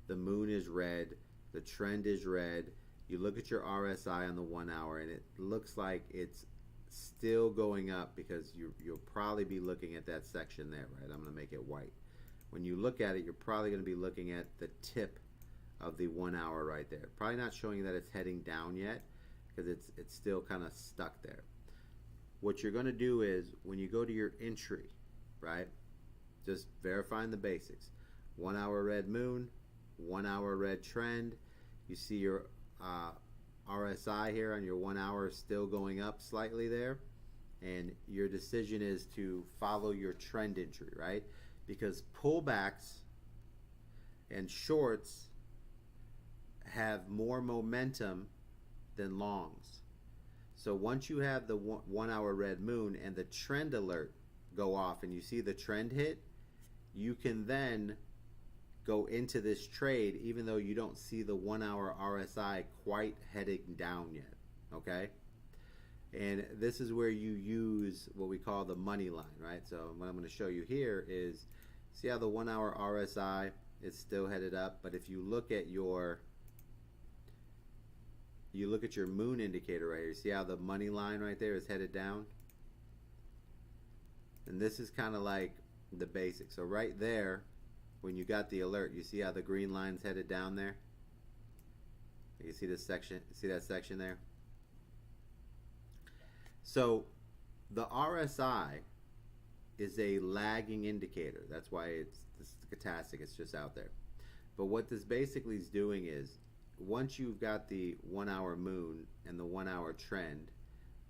the moon is red, the trend is red, you look at your RSI on the 1 hour and it looks like it's still going up, because you'll probably be looking at that section there, right? I'm going to make it white. When you look at it, you're probably going to be looking at the tip of the 1 hour right there. Probably not showing you that it's heading down yet, because it's still kind of stuck there. What you're going to do is when you go to your entry, right, just verifying the basics. 1 hour red moon, 1 hour red trend. You see your RSI here on your 1 hour still going up slightly there, and your decision is to follow your trend entry, right? Because pullbacks and shorts have more momentum than longs. So once you have the 1 hour red moon and the trend alert go off and you see the trend hit, you can then go into this trade even though you don't see the 1 hour RSI quite heading down yet, okay? And this is where you use what we call the money line, right? So what I'm going to show you here is, see how the 1 hour RSI is still headed up, but if you look at your moon indicator right here, see how the money line right there is headed down? And this is kind of like the basics. So right there, when you got the alert, you see how the green line's headed down there? You see this section, see that section there? So the RSI is a lagging indicator. That's why it's stochastic. It's just out there. But what this basically is doing is, once you've got the 1 hour moon and the 1 hour trend,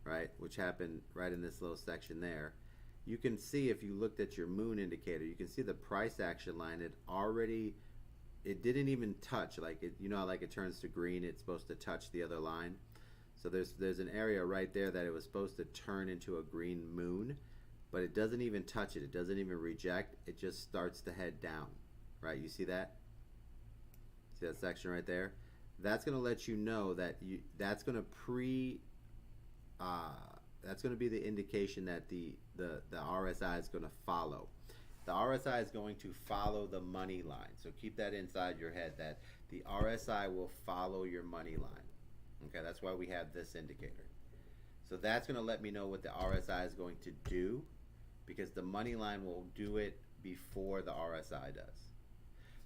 right, which happened right in this little section there, you can see, if you looked at your moon indicator, you can see the price action line. It didn't even touch, like it, like it turns to green, it's supposed to touch the other line. So there's an area right there that it was supposed to turn into a green moon, but it doesn't even touch it. It doesn't even reject. It just starts to head down, right? You see that? See that section right there? That's going to let you know that that's going to that's going to be the indication that the RSI is going to follow. The RSI is going to follow the money line. So keep that inside your head, that the RSI will follow your money line. Okay, that's why we have this indicator. So that's going to let me know what the RSI is going to do, because the money line will do it before the RSI does.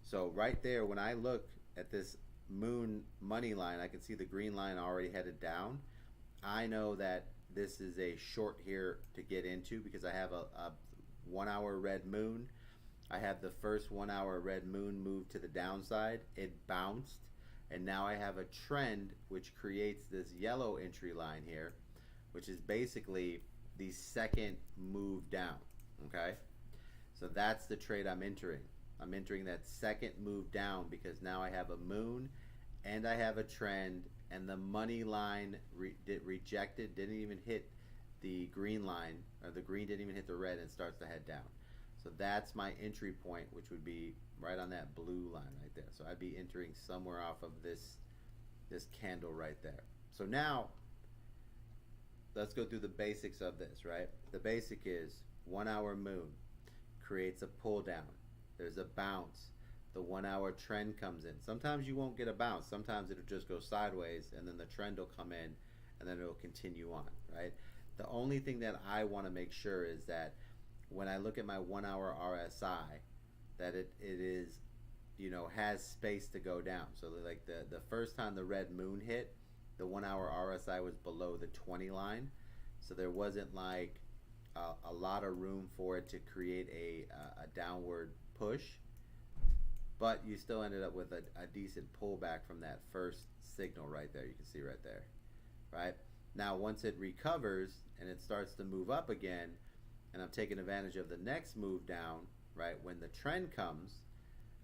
So right there, when I look at this moon money line, I can see the green line already headed down. I know that this is a short here to get into, because I have a 1 hour red moon. I have the first 1 hour red moon move to the downside. It bounced, and now I have a trend which creates this yellow entry line here, which is basically the second move down. Okay, so that's the trade I'm entering. I'm entering that second move down, because now I have a moon and I have a trend, and the money line rejected, didn't even hit the green line, or the green didn't even hit the red, and starts to head down. So that's my entry point, which would be right on that blue line right there. So I'd be entering somewhere off of this candle right there. So now let's go through the basics of this, right? The basic is 1 hour moon creates a pull down. There's a bounce. The 1 hour trend comes in. Sometimes you won't get a bounce. Sometimes it'll just go sideways, and then the trend will come in, and then it'll continue on, right? The only thing that I want to make sure is that when I look at my 1 hour RSI, that it is, has space to go down. So like the first time the red moon hit, the 1 hour RSI was below the 20 line. So there wasn't like a lot of room for it to create a downward push. But you still ended up with a decent pullback from that first signal right there. You can see right there, right? Now, once it recovers and it starts to move up again, and I'm taking advantage of the next move down, right, when the trend comes,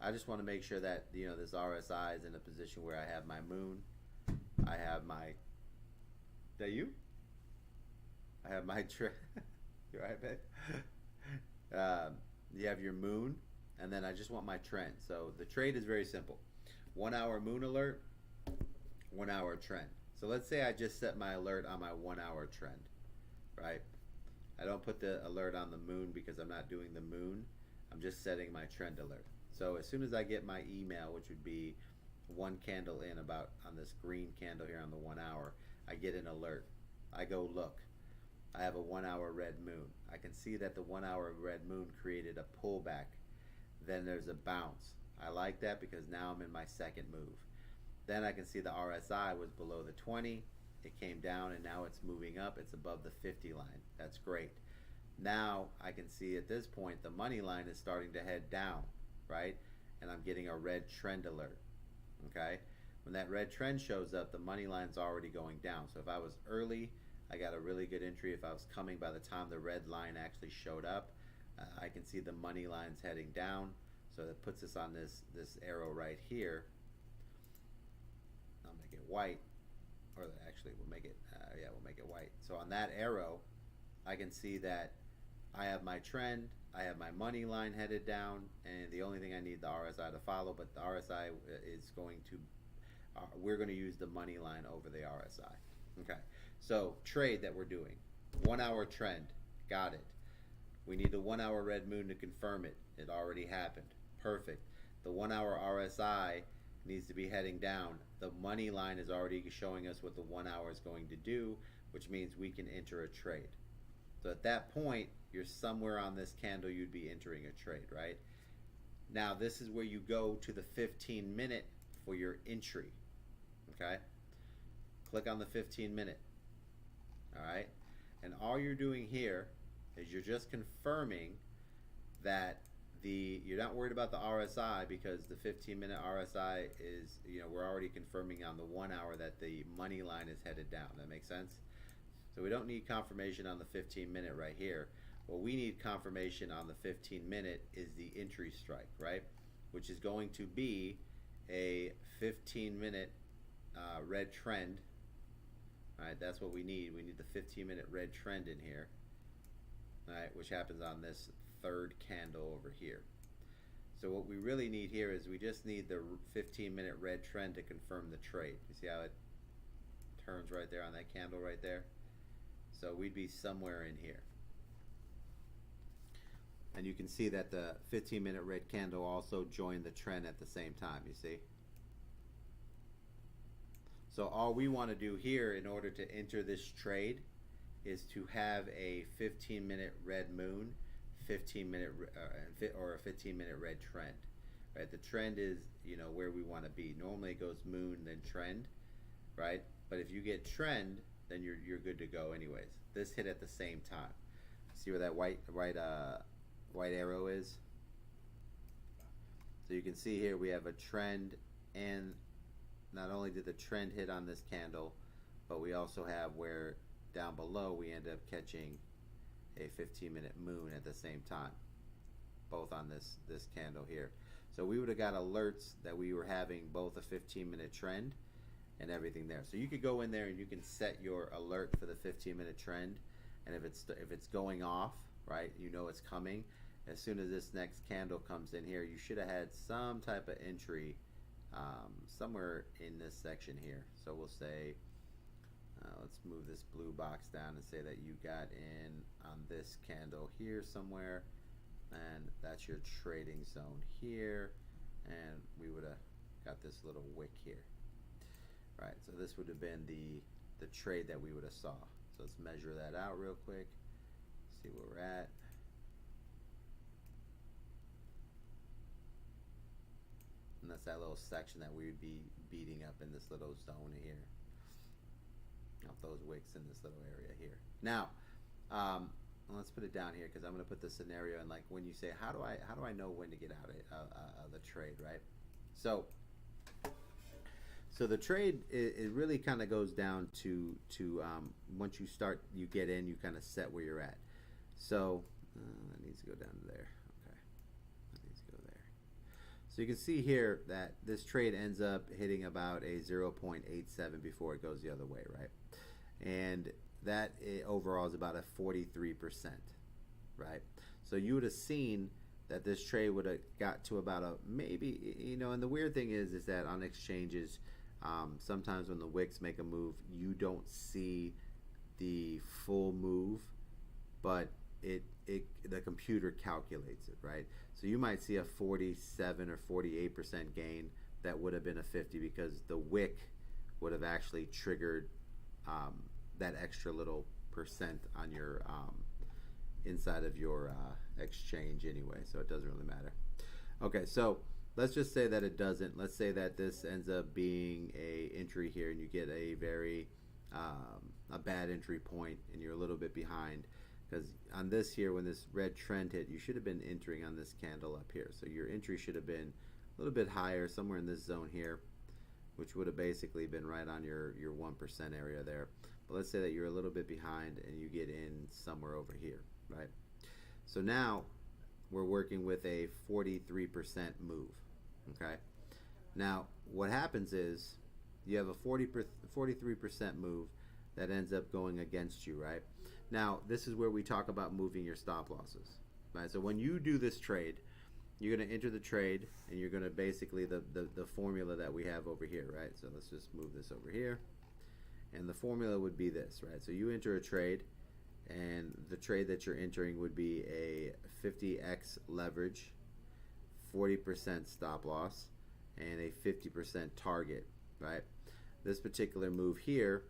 I just want to make sure that, this RSI is in a position where I have my moon, I have my, is that you? I have my trend. You all right, babe? You have your moon, and then I just want my trend. So the trade is very simple. 1 hour moon alert, 1 hour trend. So let's say I just set my alert on my 1 hour trend, right? I don't put the alert on the moon because I'm not doing the moon. I'm just setting my trend alert. So as soon as I get my email, which would be one candle in, about on this green candle here on the 1 hour, I get an alert. I go look. I have a 1 hour red moon. I can see that the 1 hour red moon created a pullback. Then there's a bounce. I like that because now I'm in my second move. Then I can see the RSI was below the 20. It came down, and now it's moving up. It's above the 50 line. That's great. Now I can see at this point the money line is starting to head down, right? And I'm getting a red trend alert. Okay? When that red trend shows up, the money line's already going down. So if I was early, I got a really good entry. If I was coming by the time the red line actually showed up, I can see the money lines heading down. So that puts us on this arrow right here. I'll make it white, or actually we'll make it we'll make it white. So on that arrow, I can see that I have my trend, I have my money line headed down, and the only thing I need the RSI to follow. But the RSI is going to we're going to use the money line over the RSI. Okay, so trade that we're doing, 1 hour trend, got it. We need the 1 hour red moon to confirm it. It already happened. Perfect. The 1 hour RSI needs to be heading down. The money line is already showing us what the 1 hour is going to do, which means we can enter a trade. So at that point, you're somewhere on this candle, you'd be entering a trade, right? Now this is where you go to the 15-minute for your entry. Okay? Click on the 15-minute. All right? And all you're doing here is you're just confirming that you're not worried about the RSI, because the 15-minute RSI is, we're already confirming on the 1 hour that the money line is headed down. That makes sense? So we don't need confirmation on the 15-minute right here. What we need confirmation on the 15-minute is the entry strike, right? Which is going to be a 15-minute red trend. All right, that's what we need. We need the 15-minute red trend in here, all right, which happens on this third candle over here. So what we really need here is we just need the 15-minute red trend to confirm the trade. You see how it turns right there on that candle right there? So we'd be somewhere in here. And you can see that the 15-minute red candle also joined the trend at the same time, you see? So all we want to do here in order to enter this trade is to have a 15-minute red moon, 15-minute or a 15-minute red trend. Right? The trend is, where we want to be. Normally it goes moon then trend, right? But if you get trend, then you're good to go anyways. This hit at the same time. See where that white arrow is? So you can see here we have a trend, and not only did the trend hit on this candle, but we also have where down below we end up catching a 15-minute moon at the same time, both on this candle here. So we would have got alerts that we were having both a 15-minute trend and everything there. So you could go in there and you can set your alert for the 15-minute trend, and if it's going off, right, it's coming. As soon as this next candle comes in here, you should have had some type of entry somewhere in this section here. So we'll say, let's move this blue box down and say that you got in on this candle here somewhere, and that's your trading zone here, and we would have got this little wick here. Right, so this would have been the trade that we would have saw. So let's measure that out real quick, see where we're at. And that's that little section that we would be beating up in this little zone here. Of those wicks in this little area here. Now, let's put it down here, because I'm going to put the scenario in, like when you say, how do I know when to get out of the trade, right? So the trade, it really kind of goes down to once you get in, you kind of set where you're at. So that needs to go down to there. Okay, that needs to go there. So you can see here that this trade ends up hitting about a 0.87 before it goes the other way, right? And that overall is about a 43%, right? So you would have seen that this trade would have got to about a maybe, and the weird thing is that on exchanges, sometimes when the wicks make a move, you don't see the full move, but the computer calculates it, right? So you might see a 47 or 48% gain that would have been a 50, because the wick would have actually triggered that extra little percent on your inside of your exchange anyway, so it doesn't really matter. Okay, so let's just say that it doesn't. Let's say that this ends up being a entry here, and you get a very a bad entry point, and you're a little bit behind, because on this here, when this red trend hit, you should have been entering on this candle up here. So your entry should have been a little bit higher, somewhere in this zone here, which would have basically been right on your 1% area there. But let's say that you're a little bit behind and you get in somewhere over here, right? So now we're working with a 43% move, okay? Now what happens is you have a 43% move that ends up going against you, right? Now this is where we talk about moving your stop losses, right? So when you do this trade, you're going to enter the trade, and you're going to basically the formula that we have over here, right? So let's just move this over here, and the formula would be this, right? So you enter a trade, and the trade that you're entering would be a 50x leverage, 40% stop loss, and a 50% target, right? This particular move here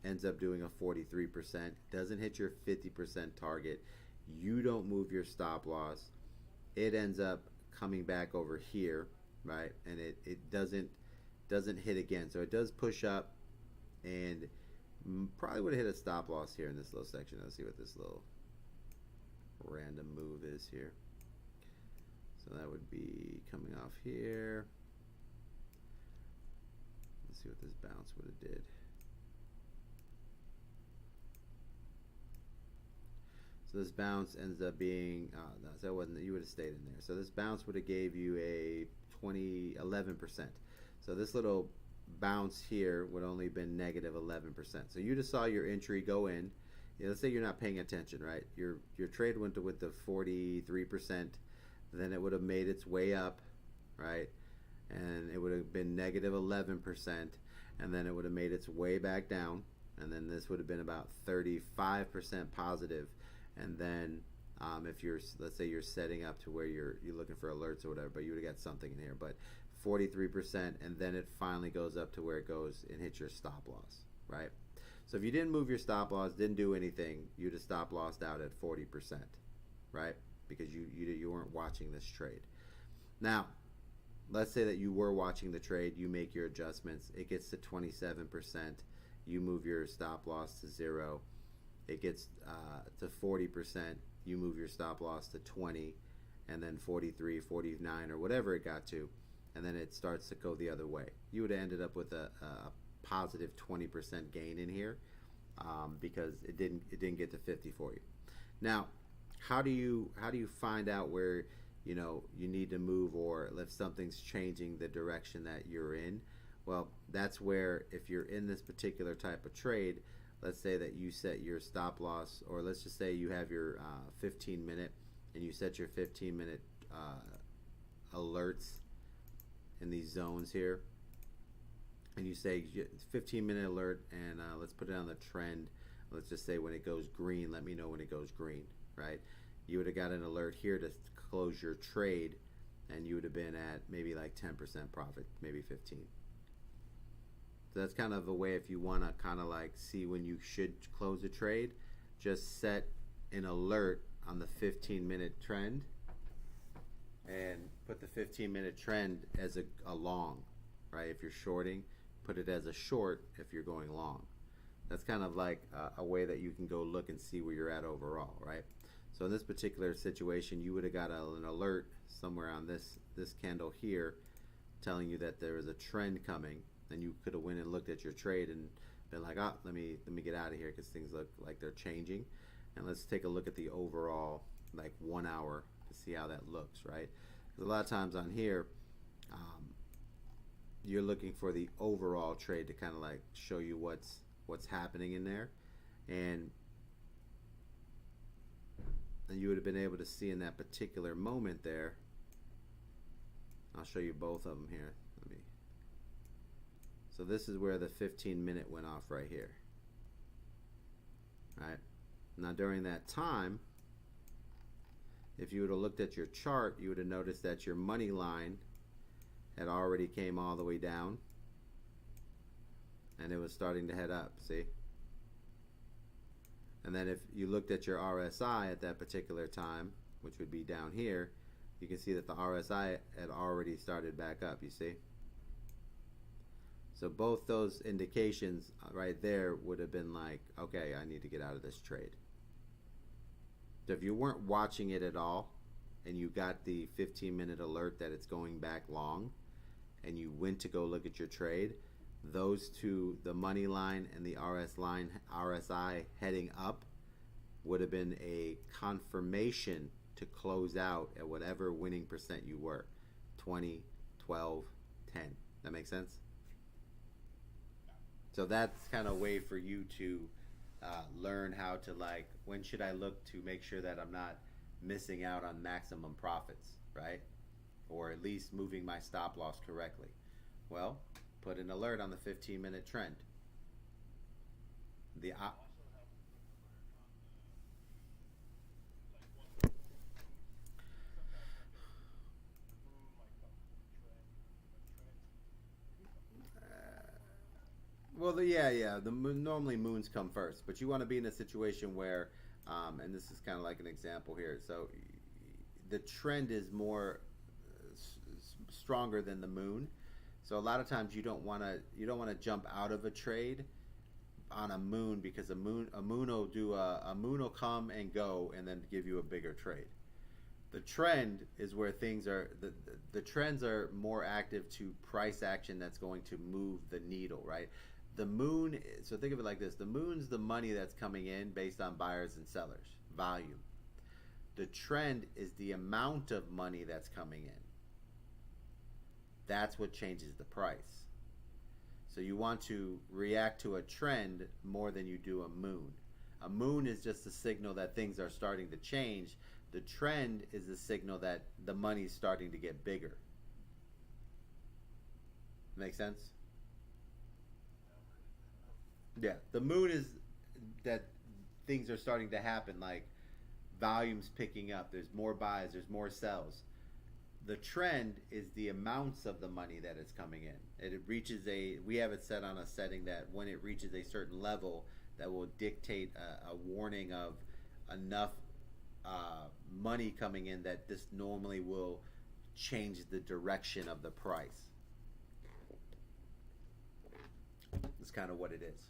ends up doing a 43%, doesn't hit your 50% target. You don't move your stop loss. It ends up coming back over here, right? And it doesn't hit again. So it does push up, and Probably would have hit a stop loss here in this little section. Let's see what this little random move is here. So that would be coming off here. Let's see what this bounce would have did. So this bounce ends up being, no, that wasn't, you would have stayed in there. So this bounce would have gave you a 11%. So this little bounce here would only been negative 11%. So you just saw your entry go in. Let's say you're not paying attention, right? Your trade went to with the 43%. Then it would have made its way up, right? And it would have been negative 11%. And then it would have made its way back down. And then this would have been about 35% positive. And then if you're, let's say you're setting up to where you're looking for alerts or whatever, but you would have got something in here. But 43%, and then it finally goes up to where it goes and hits your stop loss, right? So if you didn't move your stop loss, didn't do anything, you'd have stop lossed out at 40%, right? Because you weren't watching this trade. Now, let's say that you were watching the trade, you make your adjustments, it gets to 27%, you move your stop loss to 0, it gets to 40%, you move your stop loss to 20, and then 43, 49, or whatever it got to, and then it starts to go the other way. You would have ended up with a positive 20% gain in here because it didn't get to 50 for you. Now, how do you find out where you need to move, or if something's changing the direction that you're in? Well, that's where, if you're in this particular type of trade, let's say that you set your stop loss, or let's just say you have your 15 minute, and you set your 15 minute alerts in these zones here, and you say 15-minute alert, and let's put it on the trend. Let's just say when it goes green, let me know when it goes green, right? You would have got an alert here to close your trade, and you would have been at maybe like 10% profit, maybe 15. So that's kind of a way, if you want to kind of like see when you should close a trade, just set an alert on the 15-minute trend and put the 15-minute trend as a long, right? If you're shorting, put it as a short if you're going long. That's kind of like a way that you can go look and see where you're at overall, right? So in this particular situation, you would have got an alert somewhere on this candle here telling you that there is a trend coming. Then you could have went and looked at your trade and been like, oh, let me get out of here because things look like they're changing. And let's take a look at the overall, like 1 hour, to see how that looks, right? Because a lot of times on here, you're looking for the overall trade to kind of like show you what's happening in there, and you would have been able to see in that particular moment there. I'll show you both of them here. So this is where the 15-minute went off right here. Right? Now during that time, if you would have looked at your chart, you would have noticed that your money line had already came all the way down, and it was starting to head up, see? And then if you looked at your RSI at that particular time, which would be down here, you can see that the RSI had already started back up, you see? So both those indications right there would have been like, okay, I need to get out of this trade. So if you weren't watching it at all, and you got the 15-minute alert that it's going back long, and you went to go look at your trade, those two, the money line and the RSI heading up, would have been a confirmation to close out at whatever winning percent you were, 20, 12, 10. That makes sense? So that's kind of a way for you to learn how to, like, when should I look to make sure that I'm not missing out on maximum profits, right? Or at least moving my stop loss correctly. Well, put an alert on the 15-minute trend. The Well, yeah. Normally moons come first, but you want to be in a situation where, and this is kind of like an example here. So the trend is more stronger than the moon. So a lot of times you don't want to jump out of a trade on a moon, because a moon will do a moon will come and go and then give you a bigger trade. The trend is where things are the trends are more active to price action that's going to move the needle, right? The moon, so think of it like this: the moon's the money that's coming in based on buyers and sellers, volume. The trend is the amount of money that's coming in. That's what changes the price. So you want to react to a trend more than you do a moon. A moon is just a signal that things are starting to change. The trend is a signal that the money's starting to get bigger. Make sense? Yeah. The moon is that things are starting to happen, like volumes picking up. There's more buys, there's more sells. The trend is the amounts of the money that is coming in. It reaches we have it set on a setting that when it reaches a certain level, that will dictate a warning of enough money coming in that this normally will change the direction of the price. That's kind of what it is.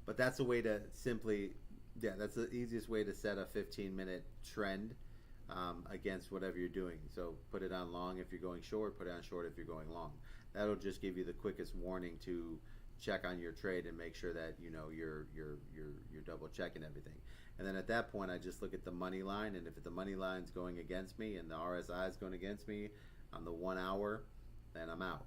But that's a way to simply, yeah, that's the easiest way to set a 15-minute trend against whatever you're doing. So put it on long if you're going short, put it on short if you're going long. That'll just give you the quickest warning to check on your trade and make sure that you know you're double checking everything. And then at that point, I just look at the money line, and if the money line's going against me and the RSI is going against me on the 1 hour, then I'm out.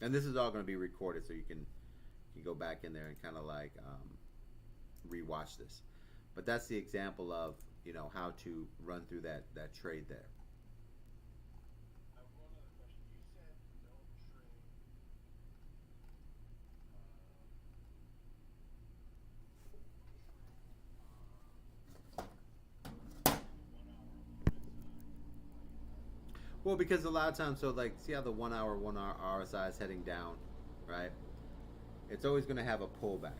And this is all going to be recorded, so you can go back in there and kind of like rewatch this. But that's the example of how to run through that trade there.
I have one other question. You said don't trade.
Well, because a lot of times, so like, see how the 1 hour RSI is heading down, right? It's always going to have a pullback,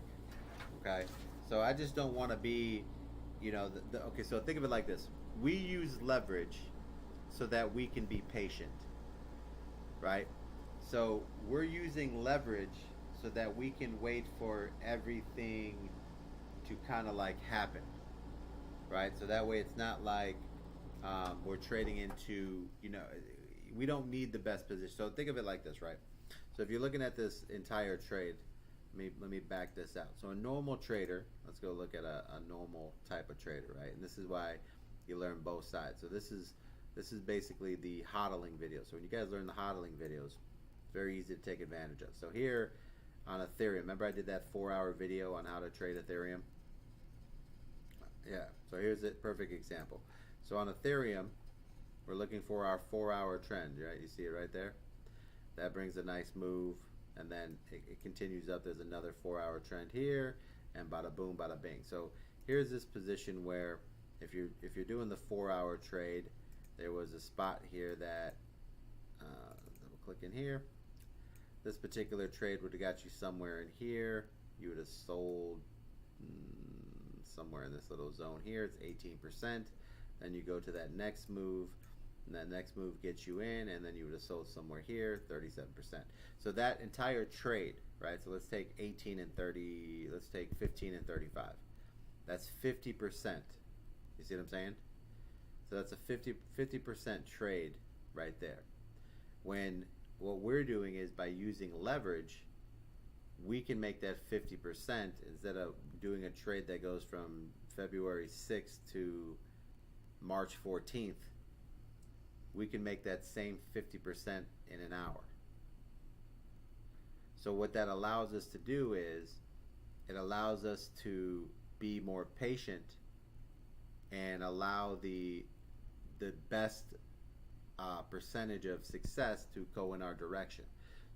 okay? So I just don't want to be, okay, so think of it like this. We use leverage so that we can be patient, right? So we're using leverage so that we can wait for everything to kind of like happen, right? So that way it's not like we're trading into, we don't need the best position. So think of it like this, right? So if you're looking at this entire trade, let me back this out. So a normal trader, let's go look at a normal type of trader, right? And this is why you learn both sides. So this is basically the hodling video. So when you guys learn the hodling videos, it's very easy to take advantage of. So here on Ethereum, remember I did that 4-hour video on how to trade Ethereum? Yeah, so here's a perfect example. So on Ethereum, we're looking for our 4-hour trend, right? You see it right there? That brings a nice move, and then it continues up. There's another 4-hour trend here, and bada boom, bada bing. So here's this position where if you're doing the 4-hour trade, there was a spot here that double click in here. This particular trade would have got you somewhere in here. You would have sold somewhere in this little zone here. It's 18%. Then you go to that next move, and that next move gets you in, and then you would have sold somewhere here, 37%. So that entire trade, right? So let's take 18 and 30. Let's take 15 and 35. That's 50%. You see what I'm saying? So that's a 50% trade right there. When what we're doing is by using leverage, we can make that 50% instead of doing a trade that goes from February 6th to March 14th. We can make that same 50% in an hour. So what that allows us to do is it allows us to be more patient and allow the best percentage of success to go in our direction.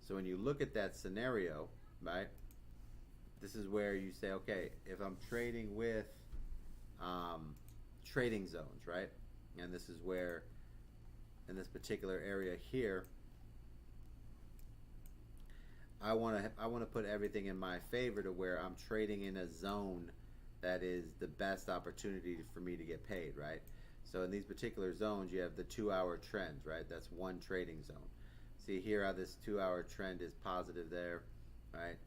So when you look at that scenario, right, this is where you say, okay, if I'm trading with trading zones, right, and this is where in this particular area here, I want to put everything in my favor to where I'm trading in a zone that is the best opportunity for me to get paid, right? So in these particular zones, you have the 2 hour trends, right? That's one trading zone. See here how this 2 hour trend is positive there, right?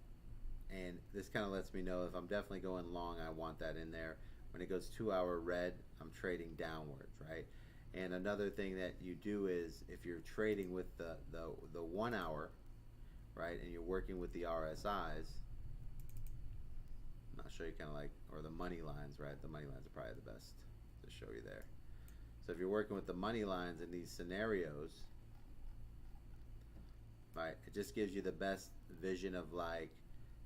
And this kind of lets me know if I'm definitely going long, I want that in there. When it goes 2 hour red, I'm trading downwards, right? And another thing that you do is if you're trading with the 1 hour, right, and you're working with the RSIs, I'll show you kind of like, or the money lines, right? The money lines are probably the best to show you there. So if you're working with the money lines in these scenarios, right, it just gives you the best vision of like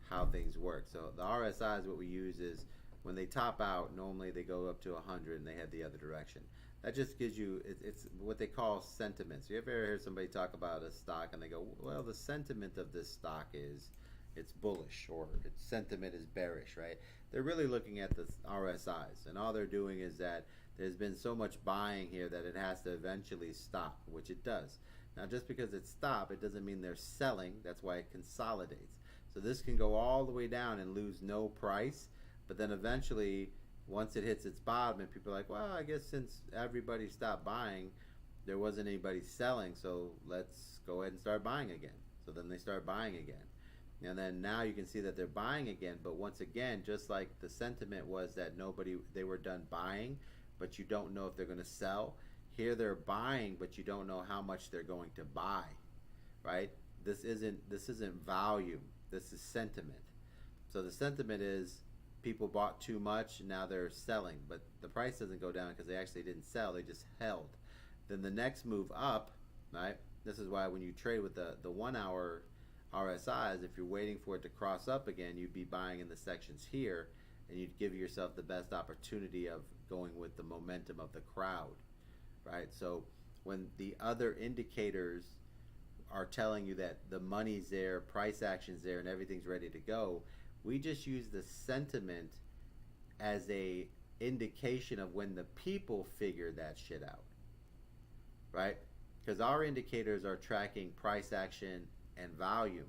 how things work. So the RSIs, what we use is when they top out, normally they go up to 100 and they head the other direction. That just gives you, it's what they call sentiment. So you ever hear somebody talk about a stock and they go, well, the sentiment of this stock is it's bullish or its sentiment is bearish, right? They're really looking at the RSIs, and all they're doing is that there's been so much buying here that it has to eventually stop, which it does. Now, just because it stopped, it doesn't mean they're selling. That's why it consolidates. So this can go all the way down and lose no price, but then eventually, once it hits its bottom and people are like, well, I guess since everybody stopped buying, there wasn't anybody selling, so let's go ahead and start buying again. So then they start buying again. And then now you can see that they're buying again, but once again, just like the sentiment was that they were done buying, but you don't know if they're going to sell. Here they're buying, but you don't know how much they're going to buy, right? This isn't volume. This is sentiment. So the sentiment is people bought too much, now they're selling, but the price doesn't go down because they actually didn't sell, they just held. Then the next move up, right? This is why when you trade with the 1 hour RSIs, if you're waiting for it to cross up again, you'd be buying in the sections here, and you'd give yourself the best opportunity of going with the momentum of the crowd, right? So when the other indicators are telling you that the money's there, price action's there, and everything's ready to go, we just use the sentiment as a indication of when the people figure that shit out, right? Because our indicators are tracking price action and volume,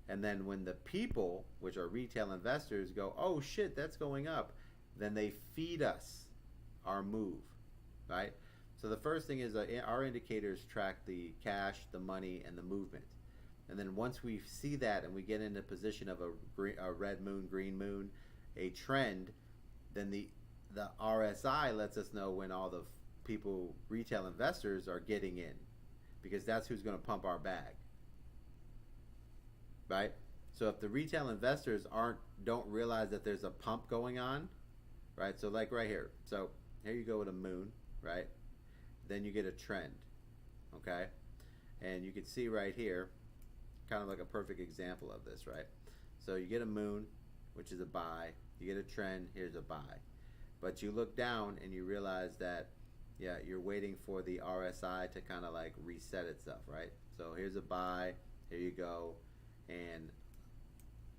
and then when the people, which are retail investors, go, oh shit, that's going up, then they feed us our move, right? So the first thing is our indicators track the cash, the money, and the movement. And then once we see that and we get in a position of a red moon, green moon, a trend, then the RSI lets us know when all the people, retail investors, are getting in, because that's who's going to pump our bag, right? So if the retail investors don't realize that there's a pump going on, right? So like right here. So here you go with a moon, right? Then you get a trend, okay? And you can see right here, kind of like a perfect example of this, right? So you get a moon, which is a buy. You get a trend, here's a buy. But you look down and you realize that, yeah, you're waiting for the RSI to kind of like reset itself, right? So here's a buy, here you go, and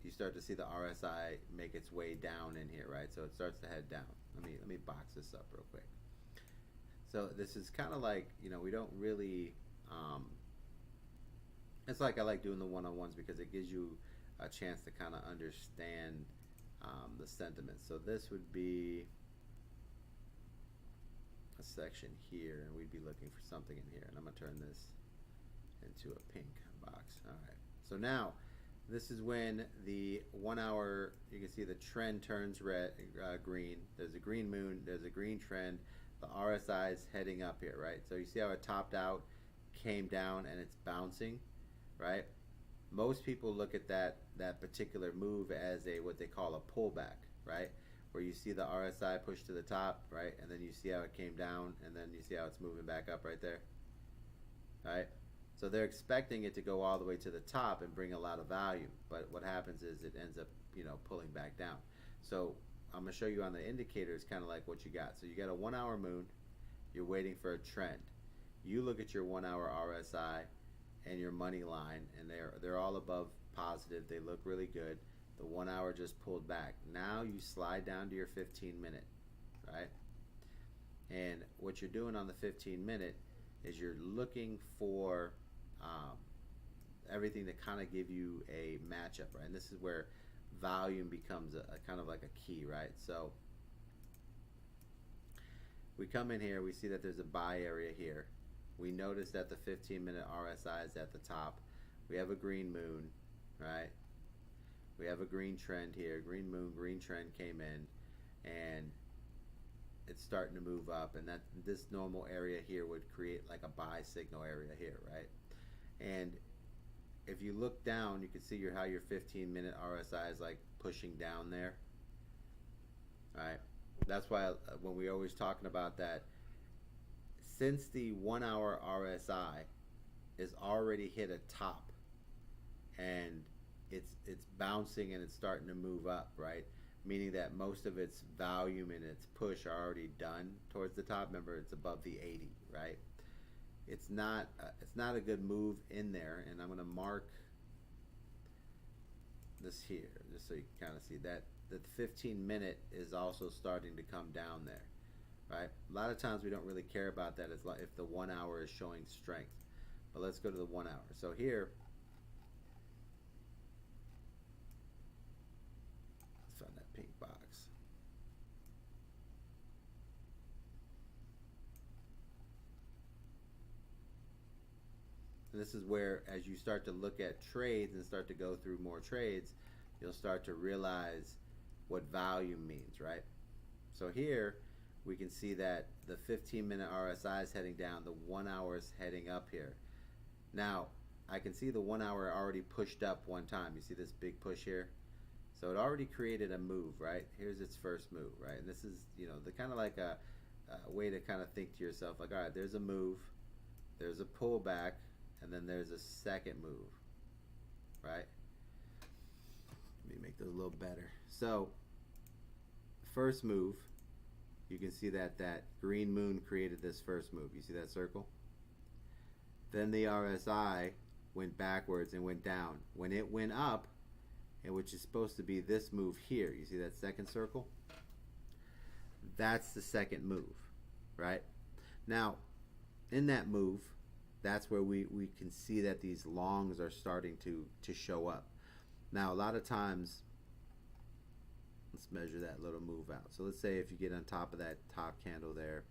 you start to see the RSI make its way down in here, right? So it starts to head down. Let me box this up real quick. So this is kind of like, we don't really, it's like I like doing the one-on-ones because it gives you a chance to kind of understand the sentiment. So this would be a section here, and we'd be looking for something in here. And I'm going to turn this into a pink box. All right. So now, this is when the 1 hour, you can see the trend turns green. There's a green moon. There's a green trend. The RSI is heading up here, right? So you see how it topped out, came down, and it's bouncing, right? Most people look at that particular move as what they call a pullback, right? Where you see the RSI push to the top, right? And then you see how it came down, and then you see how it's moving back up right there, right? So they're expecting it to go all the way to the top and bring a lot of value, but what happens is it ends up, pulling back down. So I'm going to show you on the indicators kind of like what you got. So you got a 1 hour moon, you're waiting for a trend. You look at your 1 hour RSI and your money line, and they're all above positive. They look really good. The 1 hour just pulled back. Now you slide down to your 15-minute, right? And what you're doing on the 15-minute is you're looking for everything to kind of give you a matchup, right? And this is where volume becomes a kind of like a key, right? So we come in here, we see that there's a buy area here. We notice that the 15-minute RSI is at the top. We have a green moon, right? We have a green trend here. Green moon, green trend came in, and it's starting to move up. And that this normal area here would create like a buy signal area here, right? And if you look down, you can see how your 15-minute RSI is like pushing down there, right? That's why when we're always talking about that, since the 1 hour RSI is already hit a top and it's bouncing and it's starting to move up, right? Meaning that most of its volume and its push are already done towards the top. Remember, it's above the 80, right? It's not a good move in there, and I'm going to mark this here just so you can kind of see that the 15-minute is also starting to come down there, right? A lot of times we don't really care about that as if the 1 hour is showing strength, but let's go to the 1 hour. So here, let's find that pink box. And this is where, as you start to look at trades and start to go through more trades, you'll start to realize what volume means, right? So here we can see that the 15-minute RSI is heading down, the 1 hour is heading up here. Now, I can see the 1 hour already pushed up one time. You see this big push here? So it already created a move, right? Here's its first move, right? And this is, the kind of like a way to kind of think to yourself, like, all right, there's a move, there's a pullback, and then there's a second move, right? Let me make those a little better. So, first move, you can see that green moon created this first move. You see that circle? Then the RSI went backwards and went down. When it went up, and which is supposed to be this move here, you see that second circle? That's the second move, right? Now, in that move, that's where we can see that these longs are starting to show up. Now, a lot of times, let's measure that little move out. So let's say if you get on top of that top candle there,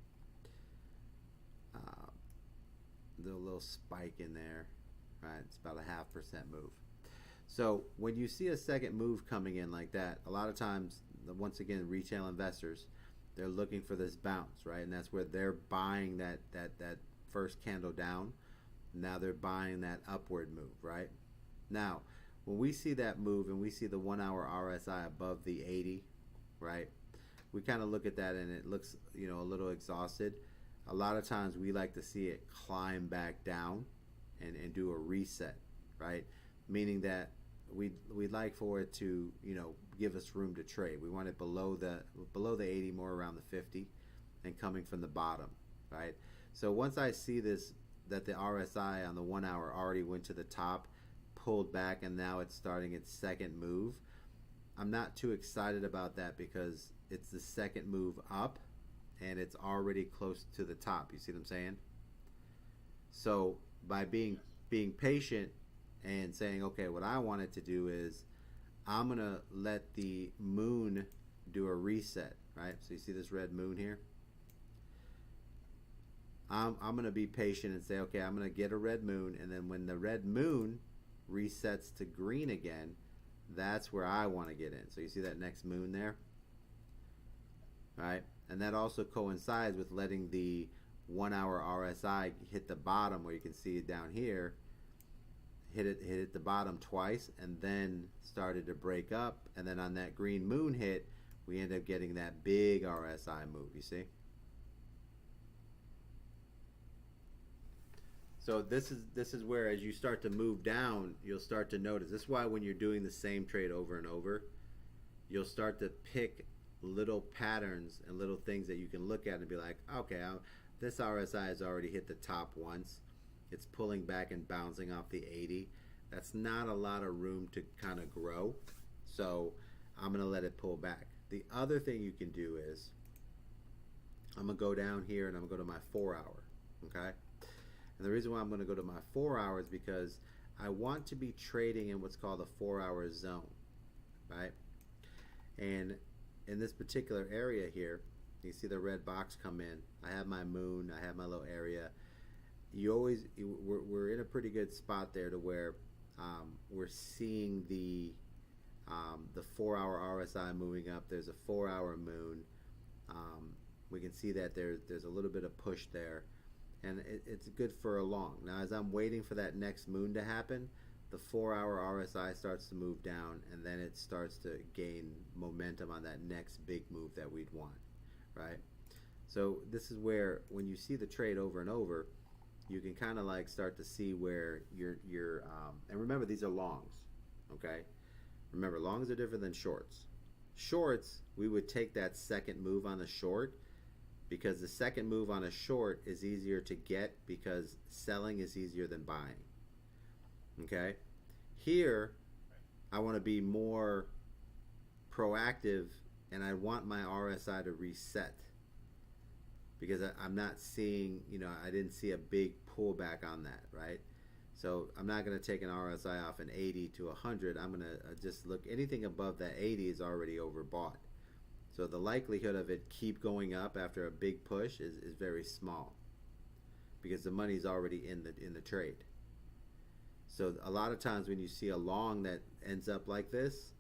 there's a little spike in there, right? It's about a 0.5% move. So when you see a second move coming in like that, a lot of times, once again, retail investors, they're looking for this bounce, right? And that's where they're buying that first candle down. Now they're buying that upward move, right? Now, when we see that move and we see the 1 hour RSI above the 80, right? We kind of look at that and it looks, a little exhausted. A lot of times we like to see it climb back down and do a reset, right? Meaning that we'd like for it to, give us room to trade. We want it below the 80, more around the 50, and coming from the bottom, right? So once I see this, that the RSI on the 1 hour already went to the top, pulled back, and now it's starting its second move, I'm not too excited about that because it's the second move up and it's already close to the top. You see what I'm saying? So by being patient and saying, okay, what I wanted to do is I'm gonna let the moon do a reset, right? So you see this red moon here? I'm going to be patient and say, okay, I'm going to get a red moon, and then when the red moon resets to green again, that's where I want to get in. So you see that next moon there? Right? And that also coincides with letting the 1 hour RSI hit the bottom, where you can see it down here, hit the bottom twice, and then started to break up, and then on that green moon hit, we end up getting that big RSI move, you see? So this is where, as you start to move down, you'll start to notice. This is why when you're doing the same trade over and over, you'll start to pick little patterns and little things that you can look at and be like, okay, this RSI has already hit the top once. It's pulling back and bouncing off the 80. That's not a lot of room to kind of grow. So I'm going to let it pull back. The other thing you can do is, I'm going to go down here and I'm going to go to my 4 hour, okay? And the reason why I'm going to go to my 4 hours is because I want to be trading in what's called a 4 hour zone, right? And in this particular area here, You see the red box come in. I have my moon. I have my little area. We're in a pretty good spot there to where we're seeing the 4-hour RSI moving up. There's a 4-hour moon. We can see that there's a little bit of push there, and it's good for a long. Now, as I'm waiting for that next moon to happen, the 4-hour RSI starts to move down, and then it starts to gain momentum on that next big move that we'd want, right? So this is where, when you see the trade over and over, you can kind of like start to see where you're and remember, these are longs, okay? Remember, longs are different than shorts. Shorts, we would take that second move on the short, because the second move on a short is easier to get because selling is easier than buying. Okay? Here, I want to be more proactive, and I want my RSI to reset because I'm not seeing, I didn't see a big pullback on that, right? So I'm not going to take an RSI off an 80 to 100. I'm going to just look, anything above that 80 is already overbought. So the likelihood of it keep going up after a big push is very small because the money's already in the trade. So a lot of times when you see a long that ends up like this,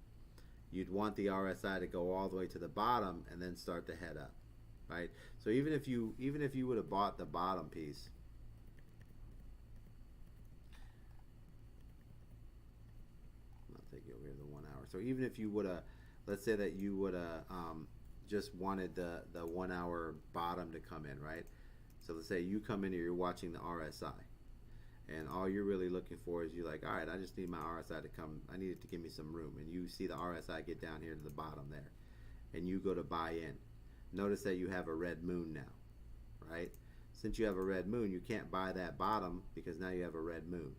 you'd want the RSI to go all the way to the bottom and then start to head up, right? So even if you would have bought the bottom piece, I'll take you over here to the 1 hour. So even if you would have, let's say that you would have just wanted the 1 hour bottom to come in, right? So let's say you come in here, you're watching the RSI, and all you're really looking for is, you're like, all right, I just need my RSI to come, I need it to give me some room, and you see the RSI get down here to the bottom there, and you go to buy in. Notice that you have a red moon now, right? Since you have a red moon, you can't buy that bottom because now you have a red moon.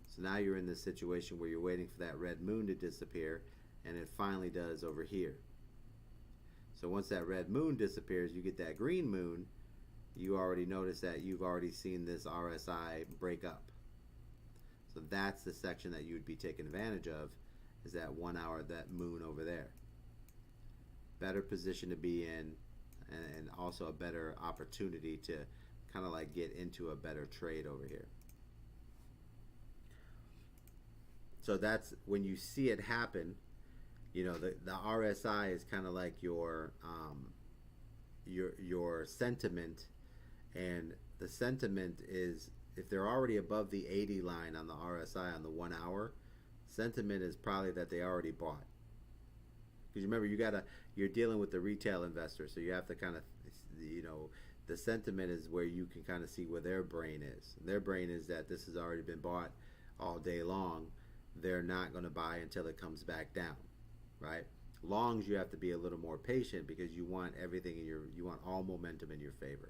So now you're in this situation where you're waiting for that red moon to disappear, and it finally does over here. So once that red moon disappears, you get that green moon. You already notice that you've already seen this RSI break up. So that's the section that you would be taking advantage of, is that 1 hour, that moon over there. Better position to be in, and also a better opportunity to kind of like get into a better trade over here. So that's when you see it happen. The RSI is kind of like your sentiment, and the sentiment is, if they're already above the 80 line on the RSI on the 1 hour, sentiment is probably that they already bought. Because remember, you're dealing with the retail investor, so you have to kind of, the sentiment is where you can kind of see where their brain is. Their brain is that this has already been bought all day long. They're not going to buy until it comes back down, right? Longs, you have to be a little more patient because you want everything you want all momentum in your favor.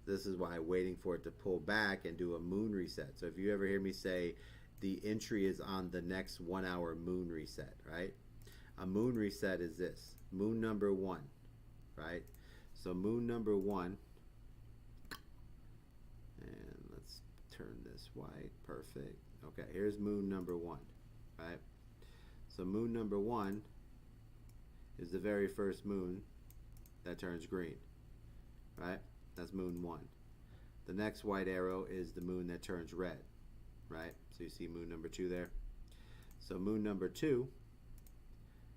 This is why waiting for it to pull back and do a moon reset. So if you ever hear me say the entry is on the next 1 hour moon reset, right? A moon reset is this, moon number 1, right? So moon number 1, and let's turn this white, perfect. Okay, here's moon number 1, right? So moon number 1 is the very first moon that turns green, right? That's moon 1. The next white arrow is the moon that turns red, right? So you see moon number 2 there. So moon number 2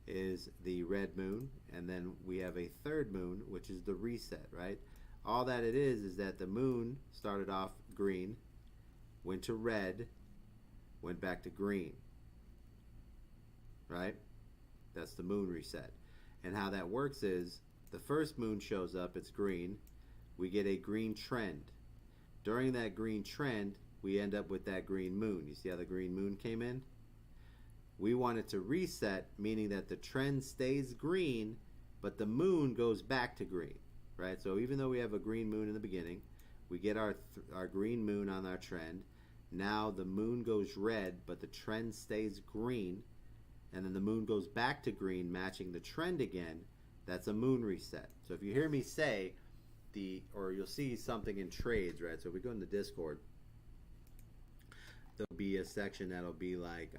is the red moon, and then we have a third moon, which is the reset, right? All that it is that the moon started off green, went to red, went back to green, right? That's the moon reset. And how that works is, the first moon shows up, it's green, we get a green trend. During that green trend, we end up with that green moon. You see how the green moon came in? We want it to reset, meaning that the trend stays green, but the moon goes back to green, right? So even though we have a green moon in the beginning, we get our green moon on our trend. Now the moon goes red, but the trend stays green, and then the moon goes back to green, matching the trend again. That's a moon reset. So if you hear me say or you'll see something in trades, right? So if we go into Discord, there'll be a section that'll be like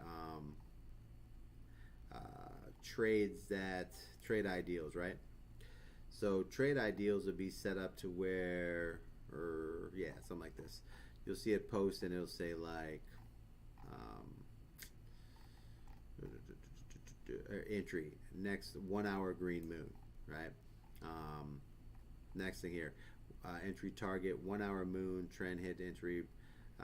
trade ideals, right? So trade ideals would be set up to where, or yeah, something like this. You'll see it post and it'll say like um, entry next 1 hour green moon, right? Um, Next thing here, entry target 1 hour moon trend hit entry.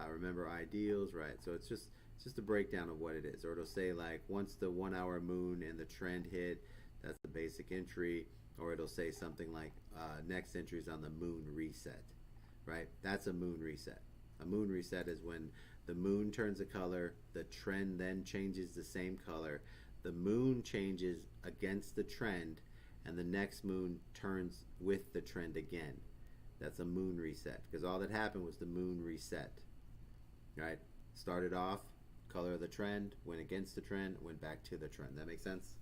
Remember ideals, right? So it's just a breakdown of what it is, or it'll say like once the 1 hour moon and the trend hit, that's the basic entry, or it'll say something like next entry is on the moon reset, right? That's a moon reset. A moon reset is when the moon turns a color, the trend then changes the same color, the moon changes against the trend, and the next moon turns with the trend again. That's a moon reset because all that happened was the moon reset, right? Started off, color of the trend, went against the trend, went back to the trend. That makes sense?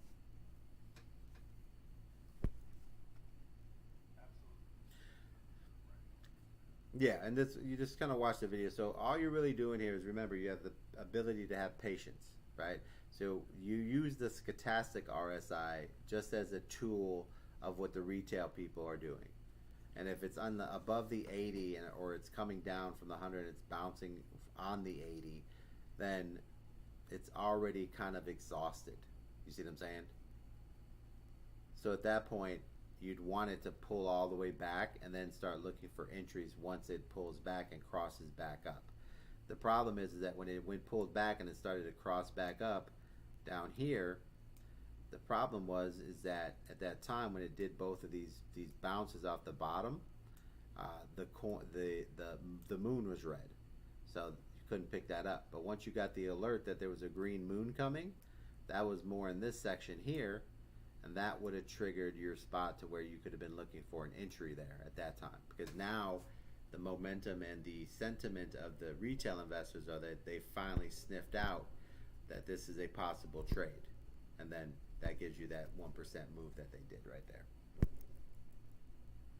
Yeah, and this you just kind of watch the video. So all you're really doing here is remember you have the ability to have patience, right? So you use the stochastic RSI just as a tool of what the retail people are doing. And if it's on the above the 80 and or it's coming down from the 100 and it's bouncing on the 80, then it's already kind of exhausted. You see what I'm saying? So at that point, you'd want it to pull all the way back and then start looking for entries once it pulls back and crosses back up. The problem is that when it went pulled back and it started to cross back up down here, the problem was is that at that time when it did both of these bounces off the bottom, the moon was red, so you couldn't pick that up. But once you got the alert that there was a green moon coming, that was more in this section here, and that would have triggered your spot to where you could have been looking for an entry there at that time. Because now the momentum and the sentiment of the retail investors are that they finally sniffed out that this is a possible trade, and then that gives you that 1% move that they did right there,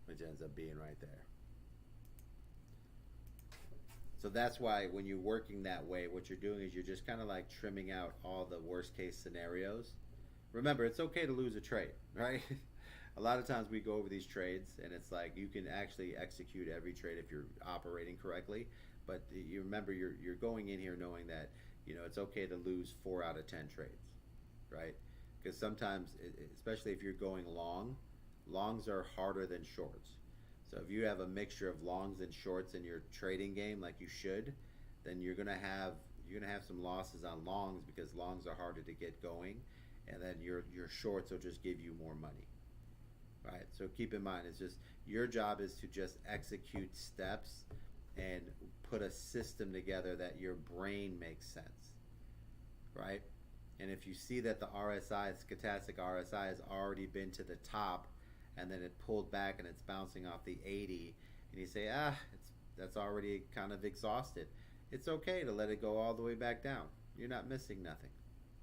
which ends up being right there. So that's why when you're working that way, what you're doing is you're just kind of like trimming out all the worst case scenarios. Remember, it's okay to lose a trade, right? A lot of times we go over these trades and it's like you can actually execute every trade if you're operating correctly, but you remember you're going in here knowing that it's okay to lose 4 out of 10 trades, right? Because sometimes, especially if you're going long, longs are harder than shorts. So if you have a mixture of longs and shorts in your trading game, like you should, then you're gonna have some losses on longs because longs are harder to get going, and then your shorts will just give you more money, right? So keep in mind, it's just your job is to just execute steps and put a system together that your brain makes sense, right? And if you see that the RSI, stochastic RSI, has already been to the top, and then it pulled back and it's bouncing off the 80, and you say, that's already kind of exhausted. It's okay to let it go all the way back down. You're not missing nothing.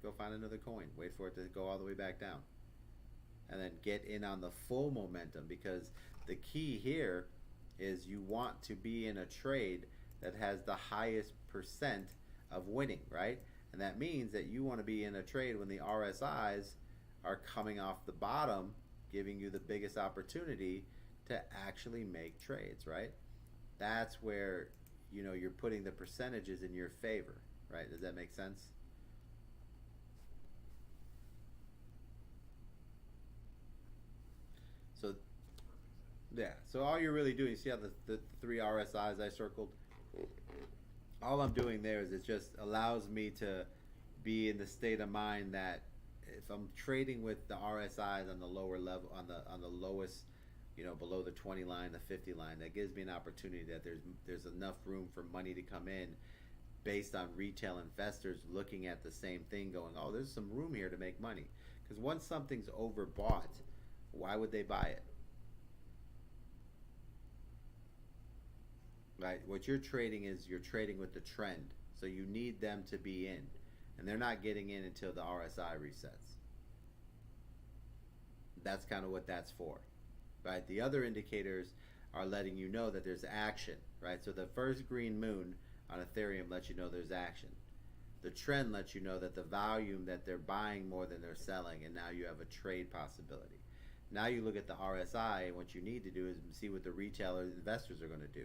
Go find another coin. Wait for it to go all the way back down. And then get in on the full momentum, because the key here is you want to be in a trade that has the highest percent of winning, right? And that means that you want to be in a trade when the RSIs are coming off the bottom, giving you the biggest opportunity to actually make trades, right? That's where you're putting the percentages in your favor, right? Does that make sense? So yeah, so all you're really doing, see how the three RSIs I circled? All I'm doing there is it just allows me to be in the state of mind that if I'm trading with the RSIs on the lower level, on the lowest, below the 20 line, the 50 line, that gives me an opportunity that there's enough room for money to come in based on retail investors looking at the same thing going, oh, there's some room here to make money. Because once something's overbought, why would they buy it? Right? What you're trading is you're trading with the trend. So you need them to be in. And they're not getting in until the RSI resets. That's kind of what that's for. Right? The other indicators are letting you know that there's action. Right? So the first green moon on Ethereum lets you know there's action. The trend lets you know that the volume that they're buying more than they're selling, and now you have a trade possibility. Now you look at the RSI, and what you need to do is see what the retailer investors are going to do.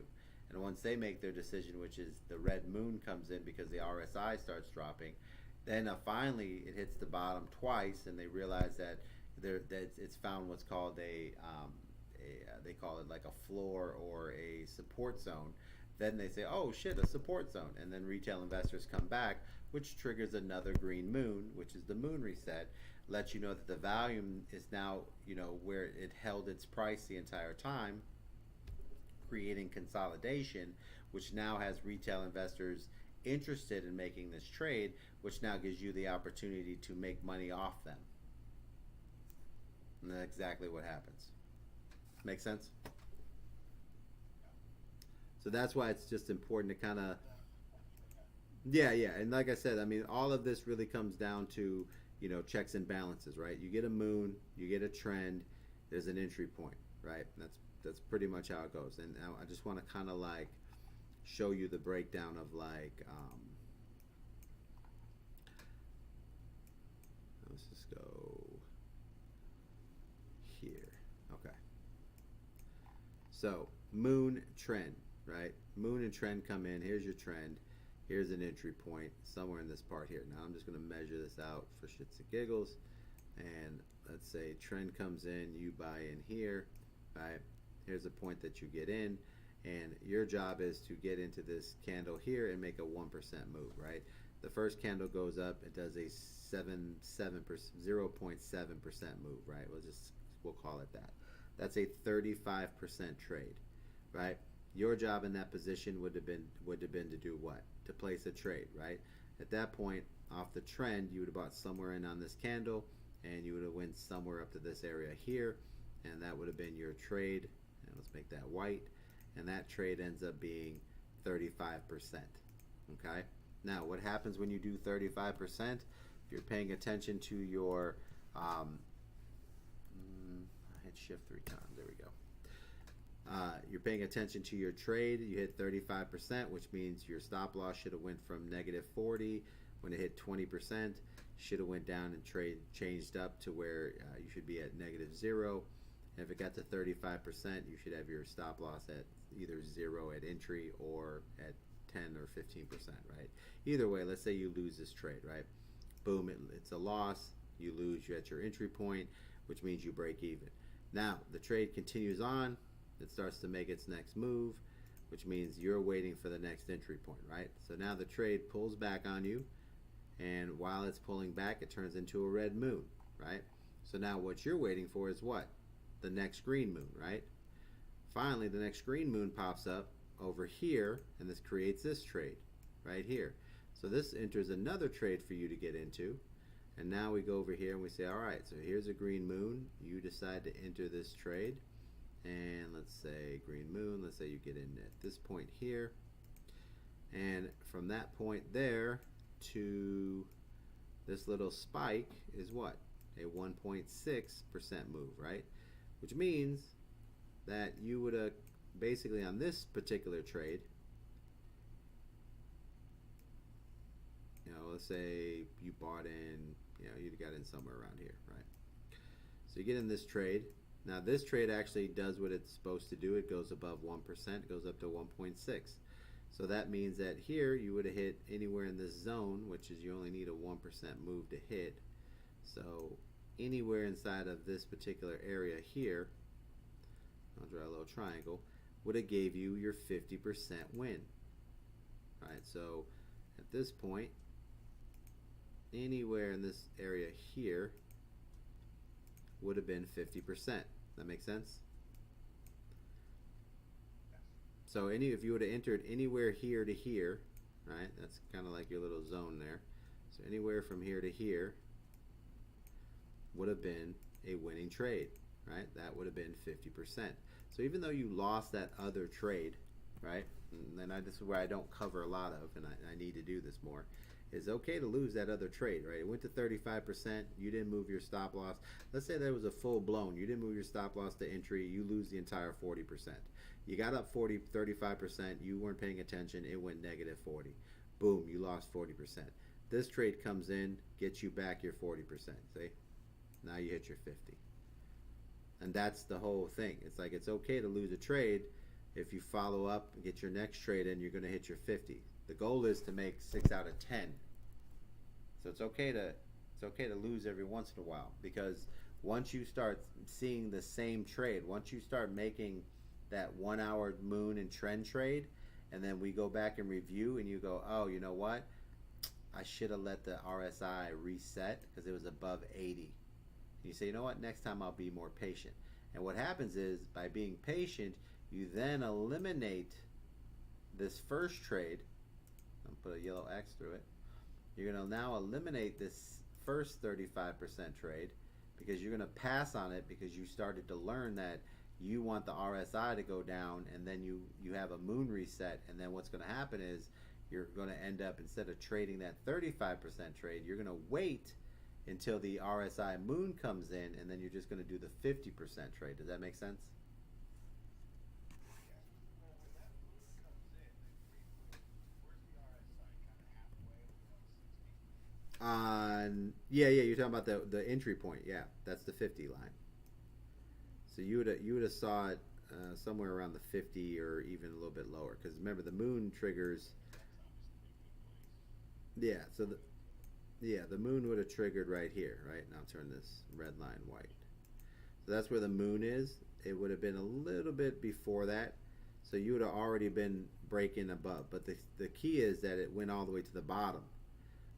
And once they make their decision, which is the red moon comes in because the RSI starts dropping, then finally it hits the bottom twice, and they realize that it's found what's called they call it like a floor or a support zone. Then they say, oh shit, a support zone. And then retail investors come back, which triggers another green moon, which is the moon reset, lets you know that the volume is now, where it held its price the entire time, creating consolidation, which now has retail investors interested in making this trade, which now gives you the opportunity to make money off them. And that's exactly what happens. Make sense? So that's why it's just important to kind of, yeah. And like I said, I mean, all of this really comes down to, checks and balances, right? You get a moon, you get a trend, there's an entry point, right? That's pretty much how it goes. And now I just want to kind of like show you the breakdown of like, let's just go here. Okay. So moon trend, right? Moon and trend come in. Here's your trend. Here's an entry point somewhere in this part here. Now I'm just going to measure this out for shits and giggles. And let's say trend comes in, you buy in here, right? Here's a point that you get in, and your job is to get into this candle here and make a 1% move, right? The first candle goes up, it does a 0.7% move, right? We'll call it that. That's a 35% trade, right? Your job in that position would have been to do what? To place a trade, right? At that point, off the trend, you would have bought somewhere in on this candle, and you would have went somewhere up to this area here, and that would have been your trade. And let's make that white, and that trade ends up being 35%. Okay. Now, what happens when you do 35%? If you're paying attention to your, I hit shift 3 times. There we go. You're paying attention to your trade. You hit 35%, which means your stop loss should have went from -40 when it hit 20%. Should have went down and changed up to where you should be at -0. And if it got to 35%, you should have your stop loss at either 0 at entry or at 10 or 15%, right? Either way, let's say you lose this trade, right? Boom, it's a loss. You lose, you're at your entry point, which means you break even. Now, the trade continues on. It starts to make its next move, which means you're waiting for the next entry point, right? So now the trade pulls back on you, and while it's pulling back, it turns into a red moon, right? So now what you're waiting for is what? The next green moon, right? Finally, the next green moon pops up over here, and this creates this trade right here. So this enters another trade for you to get into. And now we go over here and we say, all right, so here's a green moon. You decide to enter this trade. And let's say green moon, let's say you get in at this point here. And from that point there to this little spike is what? A 1.6% move, right? Which means that you would have basically on this particular trade, let's say you bought in, you got in somewhere around here, right? So you get in this trade. Now this trade actually does what it's supposed to do. It goes above 1%, it goes up to 1.6. So that means that here you would have hit anywhere in this zone, which is you only need a 1% move to hit. So anywhere inside of this particular area here, I'll draw a little triangle, would have gave you your 50% win. All right, so at this point, anywhere in this area here would have been 50%. That makes sense? So if you would have entered anywhere here to here, right, that's kind of like your little zone there. So anywhere from here to here would have been a winning trade, right? That would have been 50%. So even though you lost that other trade, right, and this is where I don't cover a lot of, and I need to do this more, it's okay to lose that other trade, right? It went to 35%, you didn't move your stop loss. Let's say there was a full blown, you didn't move your stop loss to entry, you lose the entire 40%. You got up 35%, you weren't paying attention, it went -40. Boom, you lost 40%. This trade comes in, gets you back your 40%, see? Now you hit your 50. And that's the whole thing. It's like it's okay to lose a trade. If you follow up and get your next trade in, you're going to hit your 50. The goal is to make 6 out of 10. So it's okay to lose every once in a while, because once you start seeing the same trade, once you start making that 1 hour moon and trend trade, and then we go back and review, and you go, oh, you know what? I should have let the RSI reset because it was above 80. And you say, you know what? Next time I'll be more patient. And what happens is, by being patient, you then eliminate this first trade. I'll put a yellow X through it. You're going to now eliminate this first 35% trade, because you're going to pass on it because you started to learn that you want the RSI to go down, and then you have a moon reset, and then what's going to happen is you're going to end up, instead of trading that 35% trade, you're going to wait until the RSI moon comes in, and then you're just going to do the 50% trade. Does that make sense?
Well, when that moon comes in, where's the RSI? Kind of halfway around 60?
Yeah, you're talking about the entry point. Yeah, that's the 50 line. So you would have saw it somewhere around the 50, or even a little bit lower, because remember the moon triggers. Yeah, so the moon would have triggered right here, right? Now turn this red line white. So that's where the moon is. It would have been a little bit before that, so you would have already been breaking above. But the key is that it went all the way to the bottom,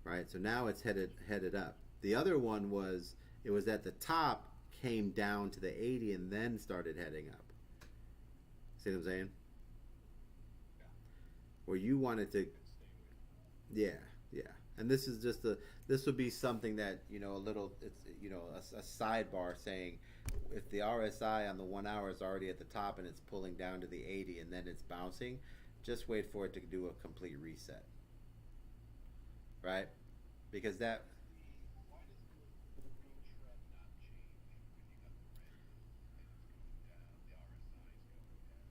right? So now it's headed up. The other one was, it was at the top, came down to the 80, and then started heading up. See what I'm saying?
Yeah.
Where you wanted to, yeah. And this is just this would be something that, a little, it's, a sidebar saying, if the RSI on the 1 hour is already at the top and it's pulling down to the 80 and then it's bouncing, just wait for it to do a complete reset, right? Because that,
Why does the green trend not change when you got the red moon and it's going down, the RSI is going down,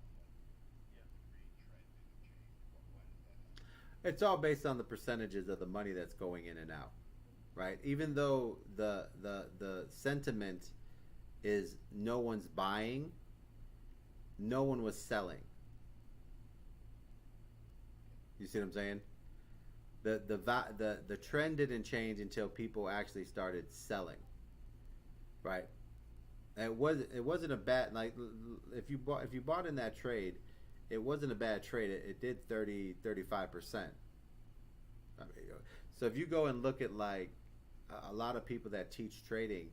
but yet the green trend didn't change? Why does that happen?
it's all based on the percentages of the money that's going in and out, right? Even though the sentiment is no one's buying, no one was selling. You see what I'm saying? The trend didn't change until people actually started selling, right? And it wasn't a bad, like, if you bought in that trade, it wasn't a bad trade. It did 35%. So if you go and look at, like, a lot of people that teach trading,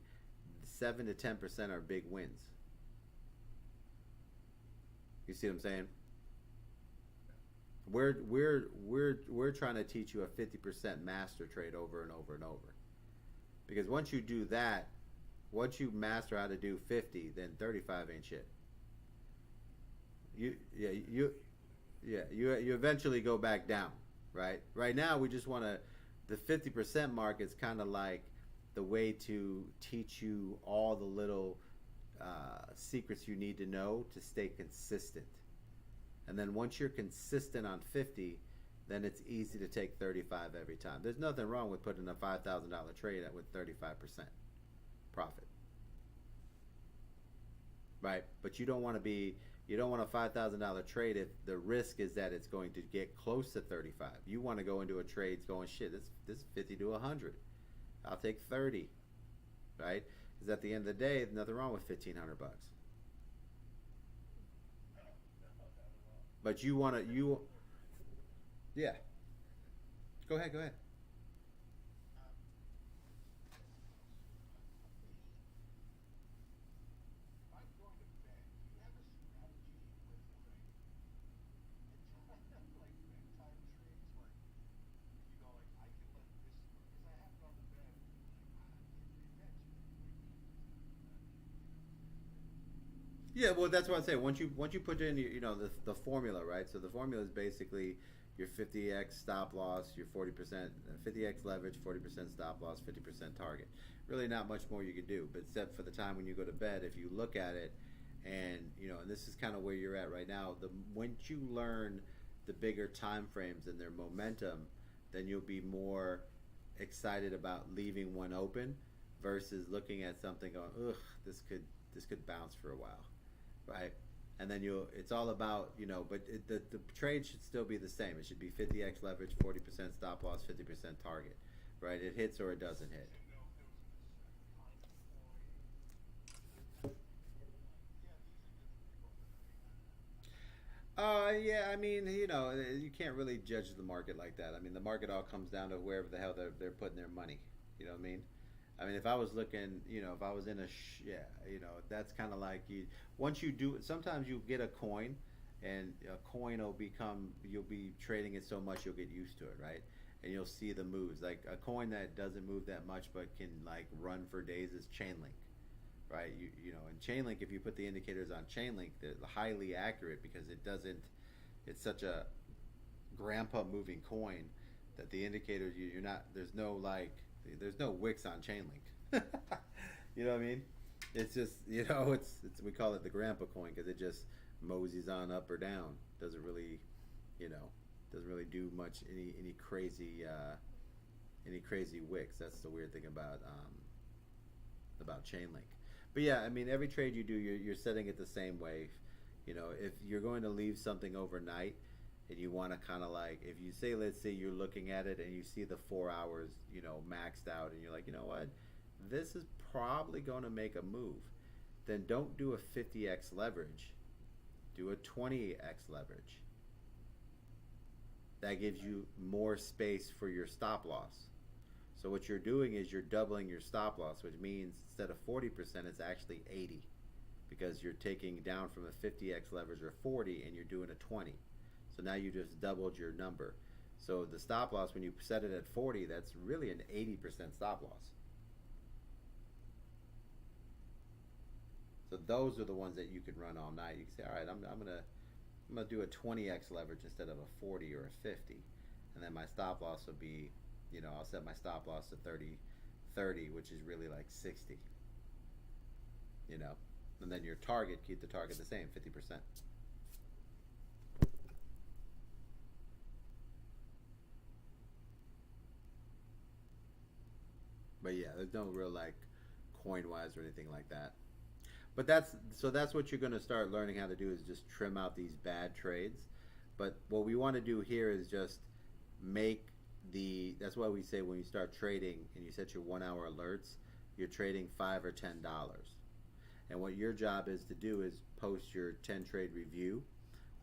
7 to 10% are big wins. You see what I'm saying? We're trying to teach you a 50% master trade over and over and over. Because once you do that, once you master how to do 50, then 35 ain't shit. You eventually go back down, right? Right now we just want to, the 50% mark is kind of like the way to teach you all the little secrets you need to know to stay consistent. And then once you're consistent on 50, then it's easy to take 35 every time. There's nothing wrong with putting a $5,000 trade with 35% profit, right? But you don't want a $5,000 trade if the risk is that it's going to get close to 35. You want to go into a trade going, shit, this is 50 to 100. I'll take 30, right? Because at the end of the day, there's nothing wrong with $1,500. But yeah. Go ahead.
If I'm going to bed, do you have a strategy with like bedtime trades? Like, you go like, I can let this, because I have it on the bed, and like, I can't pay attention.
Yeah, well, that's what I'm saying. Once you put in the formula, right? So the formula is basically your 50x stop loss, your 40%, 50x leverage, 40% stop loss, 50% target. Really, not much more you could do, but except for the time when you go to bed, if you look at it, and and this is kind of where you're at right now. Once you learn the bigger time frames and their momentum, then you'll be more excited about leaving one open versus looking at something going, ugh, this could bounce for a while, right? And then it's all about, but the trade should still be the same. It should be 50x leverage, 40% stop loss, 50% target, right? It hits or it doesn't hit.
Didn't know if there was a specific kind of coin. Yeah, these are just people that are
Yeah, I mean, you can't really judge the market like that. I mean, the market all comes down to wherever the hell they're putting their money. You know what I mean? I mean, if I was looking, if I was in yeah, that's kind of like once you do, sometimes you get a coin and a coin you'll be trading it so much you'll get used to it, right? And you'll see the moves. Like a coin that doesn't move that much but can like run for days is Chainlink, right? And Chainlink, if you put the indicators on Chainlink, they're highly accurate because it's such a grandpa moving coin that the indicators, you're not, there's no wicks on Chainlink. You know what I mean? It's just, we call it the grandpa coin because it just moseys on up or down. Doesn't really, doesn't really do much any crazy wicks. That's the weird thing about Chainlink. But yeah, I mean, every trade you do, you're setting it the same way. If you're going to leave something overnight and you want to kind of like, if you say, let's say you're looking at it and you see the 4 hours, maxed out, and you're like, you know what, this is probably going to make a move, then don't do a 50x leverage, do a 20x leverage. That gives you more space for your stop loss. So what you're doing is you're doubling your stop loss, which means instead of 40%, it's actually 80, because you're taking down from a 50x leverage or 40 and you're doing a 20. So now you just doubled your number. So the stop loss, when you set it at 40, that's really an 80% stop loss. So those are the ones that you can run all night. You can say, all right, I'm gonna do a 20x leverage instead of a 40 or a 50, and then my stop loss will be, I'll set my stop loss to 30, which is really like 60. And then your target, keep the target the same, 50%. But yeah, there's no real like coin wise or anything like that. But that's what you're going to start learning how to do, is just trim out these bad trades. But what we want to do here is just make that's why we say when you start trading and you set your 1 hour alerts, you're trading $5 or $10. And what your job is to do is post your 10 trade review.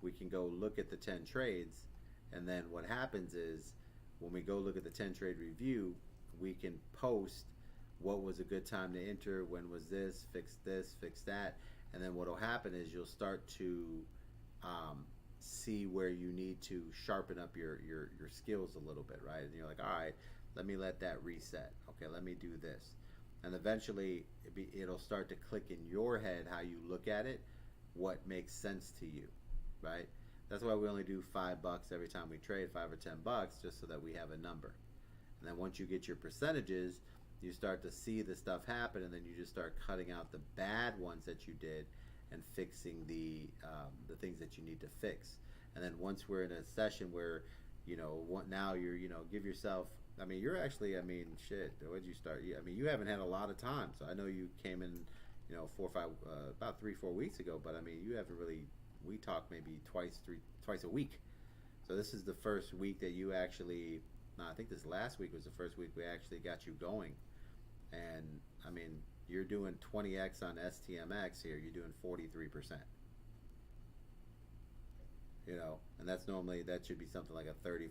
We can go look at the 10 trades, and then what happens is when we go look at the 10 trade review, we can post what was a good time to enter, when was this, fix that, and then what will happen is you'll start to see where you need to sharpen up your skills a little bit, right? And you're like, all right, let me let that reset. Okay, let me do this. And eventually it'll start to click in your head how you look at it, what makes sense to you, right? That's why we only do $5 every time we trade, $5 or $10, just so that we have a number. And then once you get your percentages, you start to see the stuff happen, and then you just start cutting out the bad ones that you did and fixing the things that you need to fix. And then once we're in a session where, now you're, give yourself, I mean, you're actually, I mean, shit, when'd you start? I mean, you haven't had a lot of time. So I know you came in, about 3-4 weeks ago, but I mean, you haven't really, we talked maybe twice a week. So this is the first week that you actually, no, I think this last week was the first week we actually got you going. And I mean, you're doing 20x on STMX here, you're doing 43%. And that's normally, that should be something like a 40%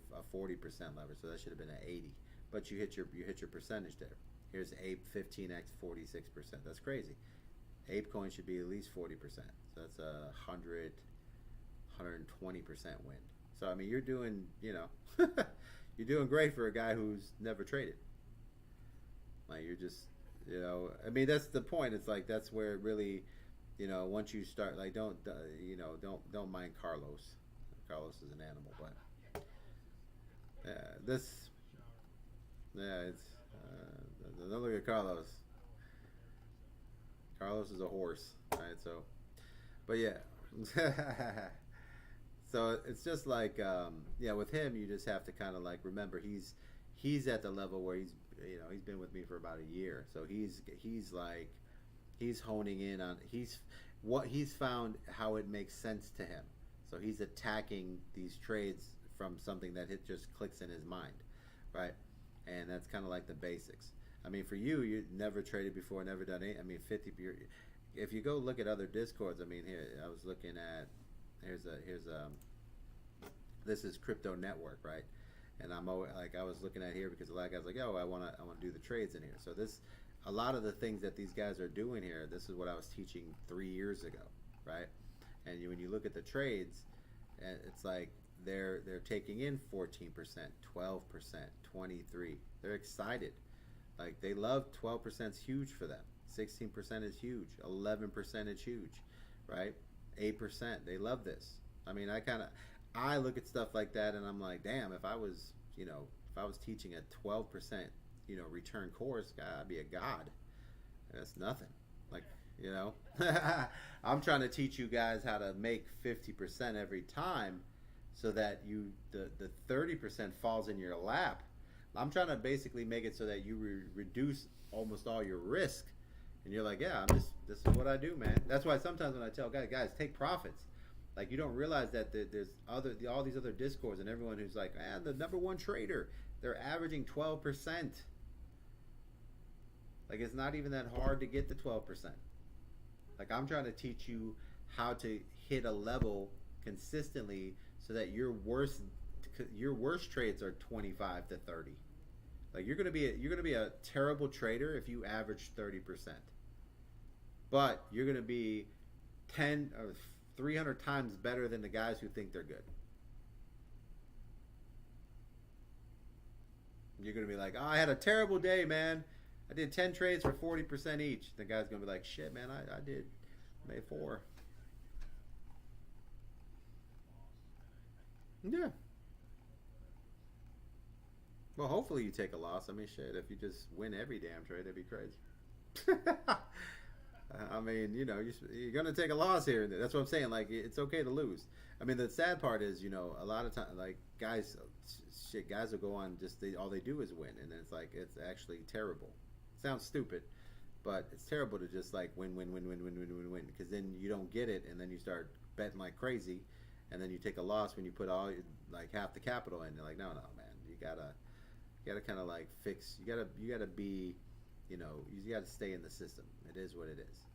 leverage, so that should have been an 80. But you hit your percentage there. Here's Ape 15x 46%. That's crazy. Ape coin should be at least 40%. So that's a 120% win. So I mean, you're doing, you're doing great for a guy who's never traded. Like, you're just, I mean, that's the point. It's like, that's where it really, once you start, like, don't mind Carlos. Carlos is an animal, but it's don't look at Carlos. Carlos is a horse, right? So, but yeah. So it's just like, with him, you just have to kind of like remember he's at the level where he's been with me for about a year. So he's He's honing in on he's found how it makes sense to him. So he's attacking these trades from something that it just clicks in his mind, right? And that's kind of like the basics. I mean, for you, you never traded before, never done it. I mean, 50. If you go look at other discords, I mean, here I was looking at here's this is Crypto Network, right? And I'm always, like I was looking at here because a lot of guys are like, oh, I want to do the trades in here. So this a lot of the things that these guys are doing here. This is what I was teaching 3 years ago, right? And when you look at the trades, it's like they're taking in 14%, 12%, 23. They're excited. Like they love 12% is huge for them. 16% is huge. 11% is huge, right? 8%. They love this. I mean, I look at stuff like that and I'm like, damn, if I was teaching a 12%, return course, God, I'd be a god. That's nothing. Like, I'm trying to teach you guys how to make 50% every time so that the 30% falls in your lap. I'm trying to basically make it so that you reduce almost all your risk. And you're like, yeah, this is what I do, man. That's why sometimes when I tell guys, take profits. Like you don't realize that there's all these other discords and everyone who's like, the number one trader, they're averaging 12%. Like it's not even that hard to get the 12%. Like I'm trying to teach you how to hit a level consistently so that your worst trades are 25 to 30. Like you're gonna be a terrible trader if you average 30%. But you're gonna be 10 or 300 times better than the guys who think they're good. You're gonna be like, oh, I had a terrible day, man. I did 10 trades for 40% each. The guy's gonna be like, shit, man, I made 4. Yeah. Well, hopefully you take a loss. I mean, shit, if you just win every damn trade, that'd be crazy. I mean, you're going to take a loss here. That's what I'm saying. Like, it's okay to lose. I mean, the sad part is, a lot of times, like, guys will go on all they do is win. And then it's like, it's actually terrible. It sounds stupid, but it's terrible to just, like, win. Because then you don't get it, and then you start betting like crazy. And then you take a loss when you put like, half the capital in. They're like, no, man, you gotta kind of like fix. You gotta be, you gotta stay in the system. It is what it is.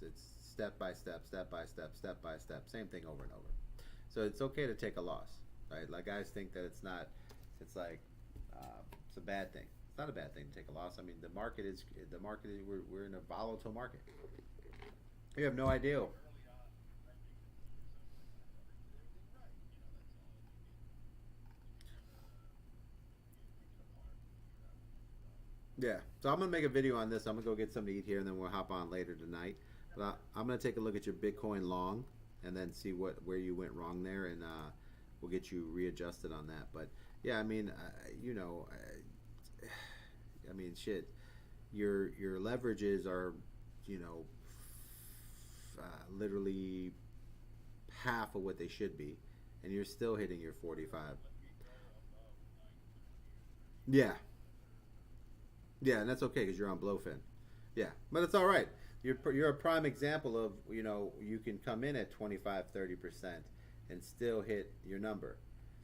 It's step by step, step by step, step by step. Same thing over and over. So it's okay to take a loss, right? Like guys think that it's not. It's like it's a bad thing. It's not a bad thing to take a loss. I mean, the market is. We're in a volatile market. You have no idea. Yeah, so I'm gonna make a video on this. I'm gonna go get something to eat here, and then we'll hop on later tonight. But I'm gonna take a look at your Bitcoin long, and then see where you went wrong there, and we'll get you readjusted on that. But yeah, I mean, I mean, shit, your leverages are, literally half of what they should be, and you're still hitting your 45. Yeah. Yeah, and that's okay because you're on Blowfin. Yeah, but it's all right. You're a prime example of you can come in at 25, 30% and still hit your number.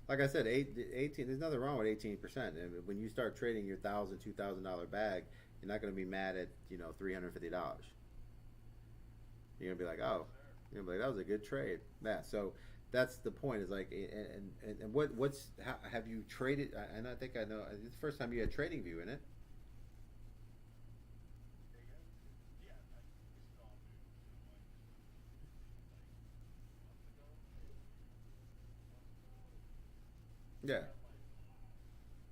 Like I said, 18. There's nothing wrong with 18%. And when you start trading your $1,000, $2,000 bag, you're not going to be mad at $350. You're gonna be like, oh, that was a good trade. Yeah, so that's the point. Is like, and how have you traded? And I think I know. It's the first time you had TradingView in it. Yeah.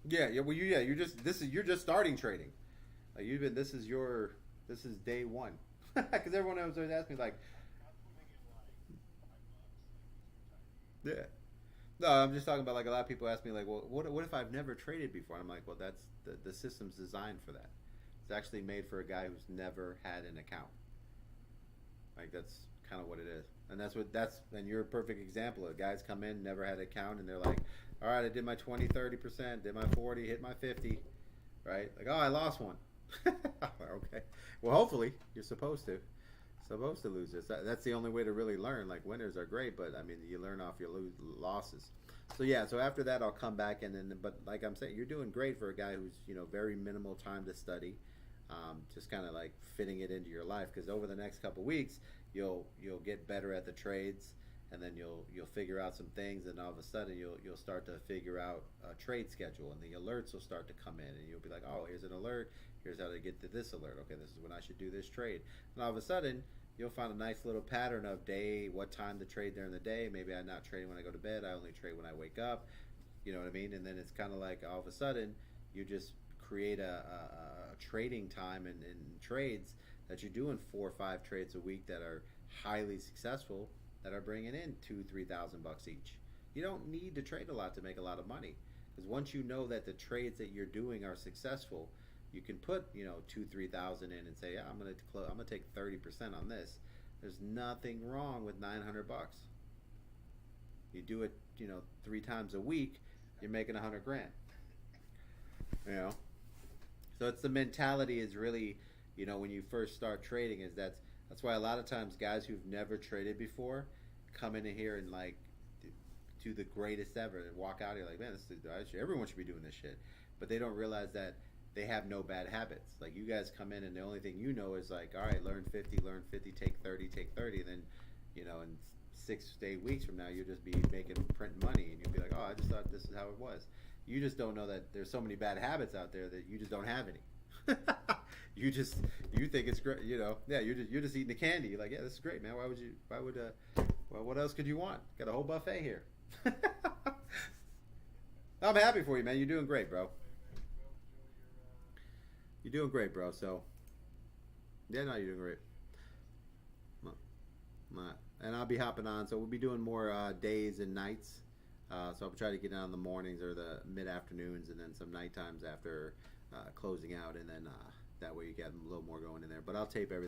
Yeah. Well, you're just starting trading. Like this is day one. Because everyone else always asks me like, yeah. No, I'm just talking about like a lot of people ask me like, well, what if I've never traded before? I'm like, well, that's the system's designed for that. It's actually made for a guy who's never had an account. Like that's kind of what it is, and you're a perfect example. Of guys come in, never had an account, and they're like, all right, I did my 20, 30%, did my 40, hit my 50, right? Like, oh, I lost one. Okay. Well, hopefully you're supposed to. supposed to lose this. That's the only way to really learn. Like winners are great, but I mean, you learn off your losses. So yeah, so after that, I'll come back and then. But like I'm saying, you're doing great for a guy who's very minimal time to study, just kind of like fitting it into your life. Because over the next couple weeks, you'll get better at the trades, and then you'll figure out some things, and all of a sudden you'll start to figure out a trade schedule, and the alerts will start to come in, and you'll be like, oh, here's an alert. Here's how to get to this alert. Okay, this is when I should do this trade. And all of a sudden, you'll find a nice little pattern of what time to trade during the day. Maybe I'm not trading when I go to bed. I only trade when I wake up. You know what I mean? And then it's kind of like all of a sudden, you just create a trading time and trades that you're doing 4 or 5 trades a week that are highly successful, that are bringing in $2,000-3,000 each. You don't need to trade a lot to make a lot of money, because once you know that the trades that you're doing are successful, you can put 2,000-3,000 in and say, yeah, I'm gonna take 30% on this. There's nothing wrong with $900. You do it 3 times a week, you're making 100 grand. So it's the mentality is really when you first start trading, is that's why a lot of times guys who've never traded before come in here and like do the greatest ever and walk out here like, man, everyone should be doing this shit, but they don't realize that they have no bad habits. Like you guys come in and the only thing is like, all right, learn 50, take 30, and then in 6 to 8 weeks from now you'll just be print money, and you'll be like, oh, I just thought this is how it was. You just don't know that there's so many bad habits out there that you just don't have any. you think it's great, yeah, you're just eating the candy. You're like, yeah, this is great, man. Well, what else could you want? Got a whole buffet here. I'm happy for you, man. You're doing great, bro. You're doing great, bro. So, yeah, no, you're doing great. And I'll be hopping on. So we'll be doing more days and nights. So I'll try to get on the mornings or the mid afternoons, and then some night times after closing out, and then that way you get a little more going in there. But I'll tape everything.